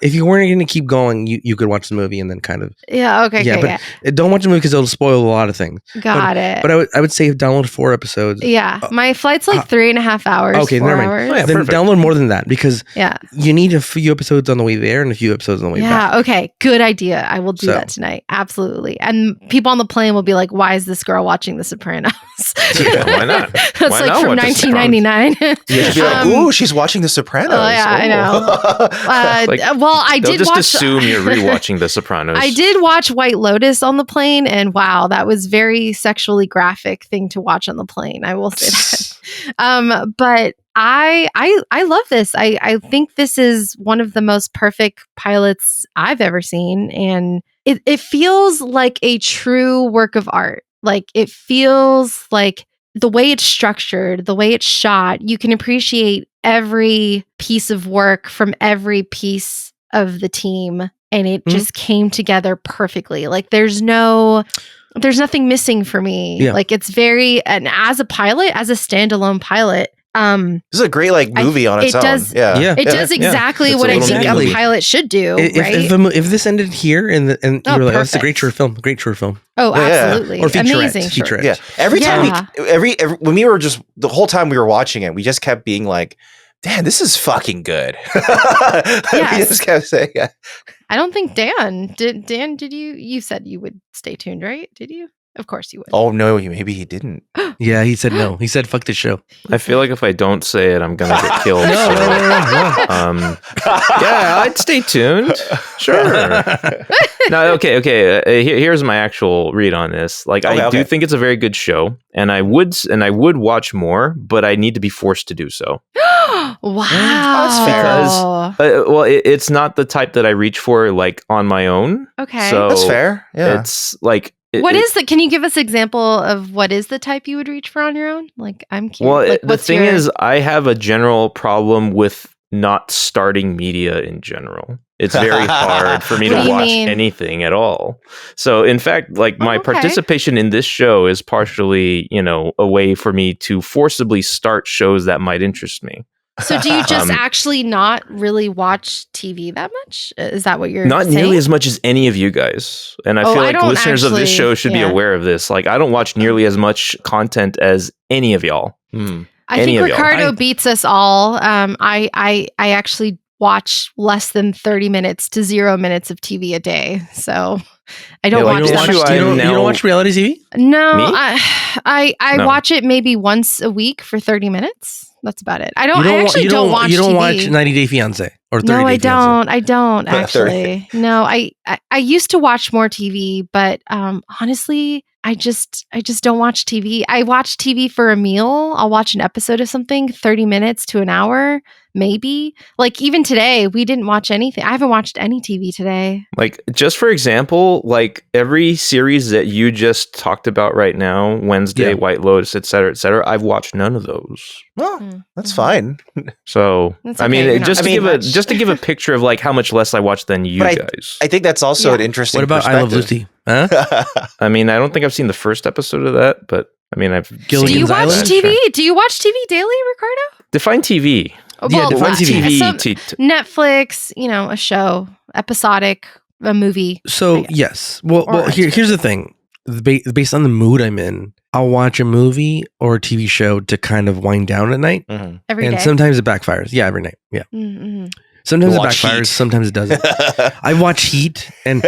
gonna keep going, you could watch the movie and then kind of. Yeah. Okay. But don't watch the movie because it'll spoil a lot of things. Got it. But I would say download 4 episodes. Yeah, my flight's like 3.5 hours. Okay, never mind. Hours. Oh, yeah, then download more than that because you need a few episodes on the way there and a few episodes on the way back. Yeah. Okay. Good idea. I will do that tonight. Absolutely. And people on the plane will be like, "Why is this girl watching The Sopranos?" Why not? That's like from 1999. Yeah, be like, "Ooh, she's watching The Sopranos." Oh yeah, I know. Well, I did just watch. Assume you're rewatching The Sopranos. I did watch White Lotus on the plane, and wow, that was very sexually graphic thing to watch on the plane. I will say that. But I love this. I think this is one of the most perfect pilots I've ever seen, and it feels like a true work of art. Like it feels like the way it's structured, the way it's shot, you can appreciate every piece of work from every piece of the team, and it just came together perfectly. Like there's nothing missing for me. Yeah. Like it's very, and as a pilot, as a standalone pilot, this is a great movie on its own. It does exactly what I think a pilot should do. If this ended here and you were like, "Oh, it's a great short film." Oh, absolutely, or amazing. Featurette. Yeah, every time when we were just the whole time we were watching it, we just kept being like, "Dan, this is fucking good." We just kept saying, I don't think Dan did. You said you would stay tuned, right? Did you? Of course you would. Oh no, maybe he didn't. Yeah, he said no. He said fuck this show. I feel like if I don't say it, I'm gonna get killed. No. Yeah, I'd stay tuned. Sure. No, okay. Here's my actual read on this. Like, I do think it's a very good show, and I would watch more, but I need to be forced to do so. Wow, that's fair. Because, it's not the type that I reach for like on my own. Okay, so that's fair. Yeah, it's like. Can you give us an example of what is the type you would reach for on your own? Like, I'm curious. Well, the thing is, I have a general problem with not starting media in general. It's very hard for me to watch anything at all. So, in fact, like my participation in this show is partially, a way for me to forcibly start shows that might interest me. So do you just actually not really watch TV that much? Is that what you're not saying? Nearly as much as any of you guys. And I feel like listeners of this show should be aware of this. Like, I don't watch nearly as much content as any of y'all. I think Ricardo beats us all. I actually watch less than 30 minutes to 0 minutes of TV a day. So I don't watch that much TV. You don't watch reality TV? No, I watch it maybe once a week for 30 minutes. That's about it. I actually don't watch TV. You don't watch 90 Day Fiancé or 30 No, Day Fiancé? I don't actually. No, I used to watch more TV, but honestly, I just don't watch TV. I watch TV for a meal. I'll watch an episode of something, 30 minutes to an hour, maybe. Like even today, we didn't watch anything. I haven't watched any TV today. Like, just for example, like every series that you just talked about right now, Wednesday, White Lotus, et cetera, I've watched none of those. Well, that's fine. So, okay. I mean, just to give a picture of like how much less I watch than you guys. I think that's also an interesting What about I Love Lucy? Huh? I mean, I don't think I've seen the first episode of that, but I mean, Do you watch TV? Sure. Do you watch TV daily, Ricardo? Define TV. Define TV. Netflix, a show, episodic, a movie. So yes. Well, here's the thing. Based on the mood I'm in, I'll watch a movie or a TV show to kind of wind down at night. Every day. And sometimes it backfires. Yeah, every night. Yeah. Mm-hmm. Sometimes it backfires. Heat. Sometimes it doesn't. I watch Heat, and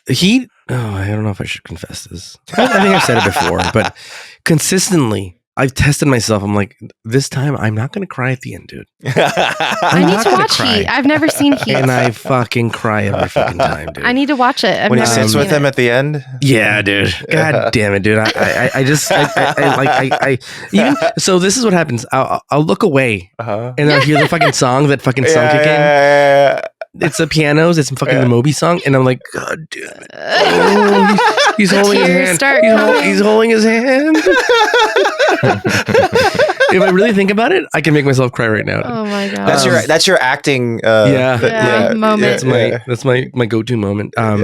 Heat. Oh, I don't know if I should confess this. I think I've said it before, but consistently, I've tested myself. I'm like, this time I'm not going to cry at the end, dude. I need to watch Heat. I've never seen Heat. And I fucking cry every fucking time, dude. I need to watch it. When he sits with him at the end? Yeah, dude. God damn it, dude. Even, so this is what happens. I'll look away and I'll hear the fucking song, that fucking song kick in. it's the pianos, it's fucking the Moby song, and I'm like, God damn it! Oh, he's holding his hand. He's holding his hand. If I really think about it, I can make myself cry right now. Oh my god, that's your acting. Moment. That's my go-to moment. Oh,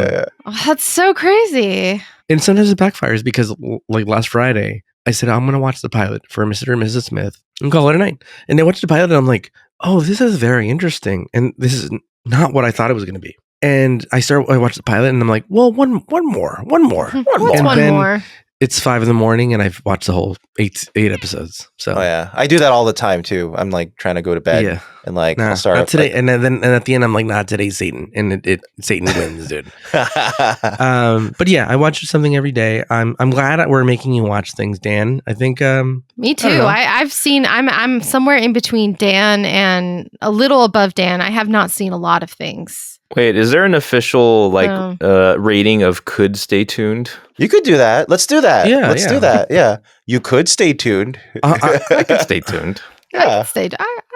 that's so crazy. And sometimes it backfires because, like last Friday, I said I'm gonna watch the pilot for Mr. and Mrs. Smith and call it a night. And I watched the pilot, and I'm like, oh, this is very interesting, and this is not what I thought it was gonna be. And I watched the pilot, and I'm like, well, one more. What's one more? It's 5 a.m, and I've watched the whole eight episodes. So I do that all the time too. I'm like trying to go to bed, and like I'll start not today, and at the end I'm like, nah, today's Satan, and Satan wins, dude. But yeah, I watch something every day. I'm glad we're making you watch things, Dan. I think me too. I've seen. I'm somewhere in between Dan and a little above Dan. I have not seen a lot of things. Wait, is there an official rating of could stay tuned? You could do that. Let's do that. Yeah, let's do that. Yeah, you could stay tuned. I could stay tuned. Yeah.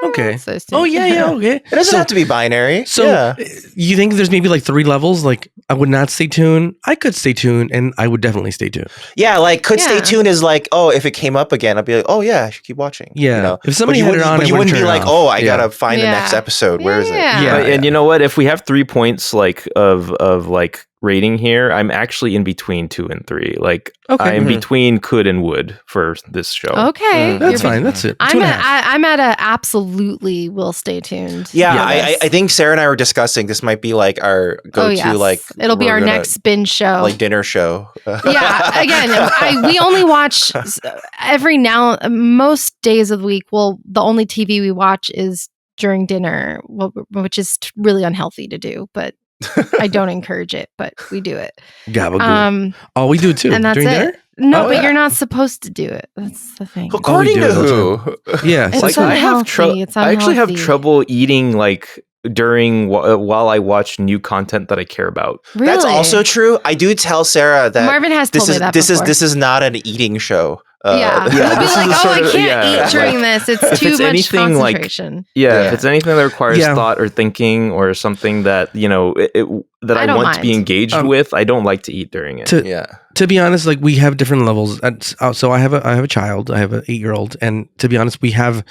Okay. So oh yeah. Okay. It doesn't have to be binary. So you think there's maybe like 3 levels? Like I would not stay tuned. I could stay tuned, and I would definitely stay tuned. Yeah, like stay tuned is like, oh, if it came up again, I'd be like, oh yeah, I should keep watching. Yeah. You know? If somebody had it on, but you wouldn't be like, oh, I gotta find the next episode. Where is it? Yeah. And you know what? If we have 3 points like of like rating here, I'm actually in between 2 and 3. Like I'm between could and would for this show. Okay, that's fine. That's it. I'm at a absolutely will stay tuned. Yeah, I think Sarah and I were discussing this might be like our go-to like it'll be our next binge show, like dinner show. Yeah, again, we only watch most days of the week. Well, the only TV we watch is during dinner, which is really unhealthy to do, but I don't encourage it, but we do it. Oh, we do it too. And that's it. No, but you're not supposed to do it. That's the thing. According to who? Yeah, it's unhealthy. I actually have trouble eating like during while I watch new content that I care about. Really? That's also true. I do tell Sarah that Marvin has told me that this is not an eating show. We'll be like, I can't eat during this. It's too much concentration. If it's anything that requires thought or thinking or something that, you know, that I want to be engaged with, I don't like to eat during it. To be honest, like we have different levels. So I have a child. I have an 8-year-old, and to be honest, we have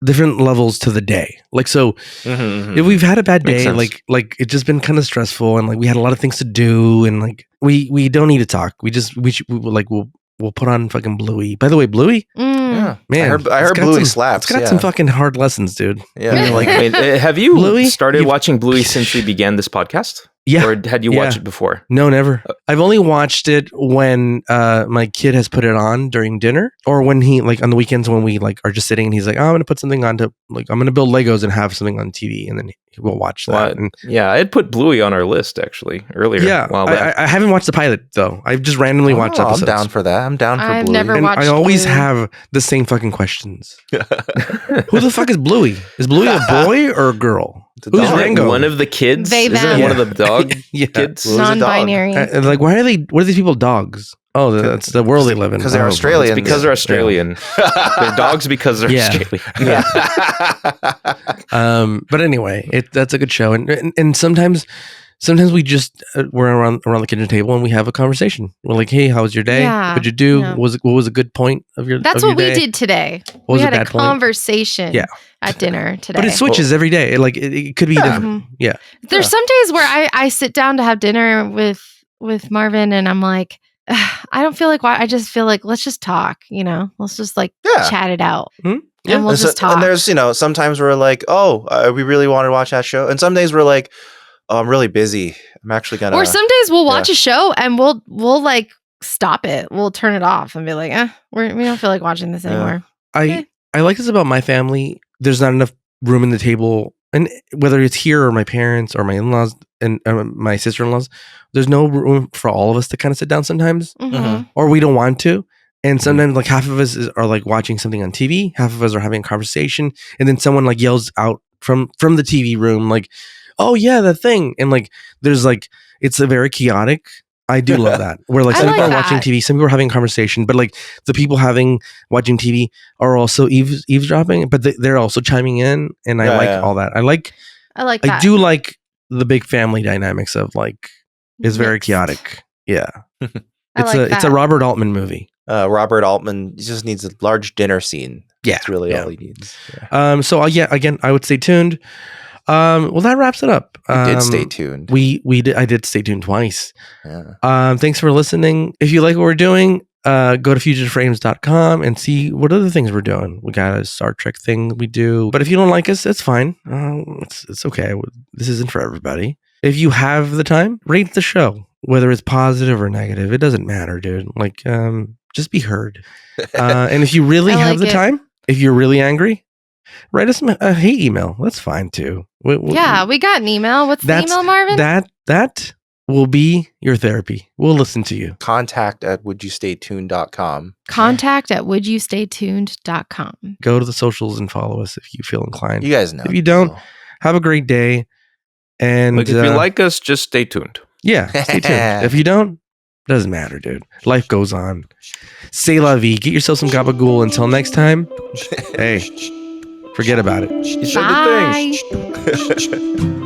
different levels to the day. Like so, if we've had a bad day, like it's just been kind of stressful, and like we had a lot of things to do, and like we don't need to talk. We'll put on fucking Bluey. By the way, Bluey? Yeah. Man, I heard Bluey slaps. It's got some fucking hard lessons, dude. Yeah. Like, wait, have you started watching Bluey since we began this podcast? Yeah. Or had you watched it before? No, never. I've only watched it when my kid has put it on during dinner, or when he like on the weekends when we like are just sitting and he's like, oh, I'm gonna put something on to like I'm gonna build Legos and have something on TV, and then we'll watch that. And, I had put Bluey on our list actually earlier. Yeah, I haven't watched the pilot though. I've just randomly watched episodes. I'm down for that. I'm down for Bluey. I've never watched. I always have the same fucking questions. Who the fuck is Bluey? Is Bluey a boy or a girl? Who's Rango? One of the kids? They, is it one of the dog kids? Non-binary. Like, why are they? What are these people dogs? Oh, that's the world they live in. Because they're Australian. It's because they're Australian. They're dogs because they're Australian. But anyway, that's a good show, and sometimes we just we're around the kitchen table and we have a conversation. We're like, hey, how was your day? What'd you do? Yeah. What was a good point of your? That's what we did today. We had a conversation. At dinner today. But it switches every day. It could be different. Yeah. There's some days where I sit down to have dinner with Marvin and I'm like, I don't feel like why. I just feel like let's just talk. You know, let's just like chat it out. Mm-hmm. Yeah. And we'll just talk. And there's sometimes we're like, we really want to watch that show, and some days we're like, I'm really busy. I'm actually gonna. Or some days we'll watch a show and we'll like stop it. We'll turn it off and be like, we don't feel like watching this anymore. I like this about my family. There's not enough room in the table, and whether it's here or my parents or my in-laws and my sister-in-laws, there's no room for all of us to kind of sit down sometimes, or we don't want to. And sometimes like half of us are like watching something on TV, half of us are having a conversation, and then someone like yells out from the TV room like, oh yeah, that thing. And like there's like it's a very chaotic. I do love that. Where like some people are watching TV, some people are having a conversation, but like the people watching TV are also eavesdropping, but they're also chiming in, and I like all that. I like that. I do like the big family dynamics of like is very Mixed. chaotic. Yeah. It's It's a Robert Altman movie. Robert Altman just needs a large dinner scene. Yeah, That's really yeah. all he needs. Yeah. So again, I would stay tuned. Well, that wraps it up. You did stay tuned. We did. I did stay tuned twice. Yeah. Thanks for listening. If you like what we're doing, go to fugitiveframes.com and see what other things we're doing. We got a Star Trek thing we do. But if you don't like us, it's fine. It's okay. This isn't for everybody. If you have the time, rate the show, whether it's positive or negative. It doesn't matter, dude. Like, just be heard. And if you really have the time, if you're really angry, write us a hate email. That's fine too. We got an email. What's the email, Marvin? That will be your therapy. We'll listen to you. contact@wouldyoustaytuned.com. contact@wouldyoustaytuned.com. Go to the socials and follow us if you feel inclined. You guys know. If you don't, have a great day. And if you like us, just stay tuned. Yeah, stay tuned. If you don't, doesn't matter, dude. Life goes on. C'est la vie. Get yourself some gabagool. Until next time, hey, forget about it. You said the thing. Bye.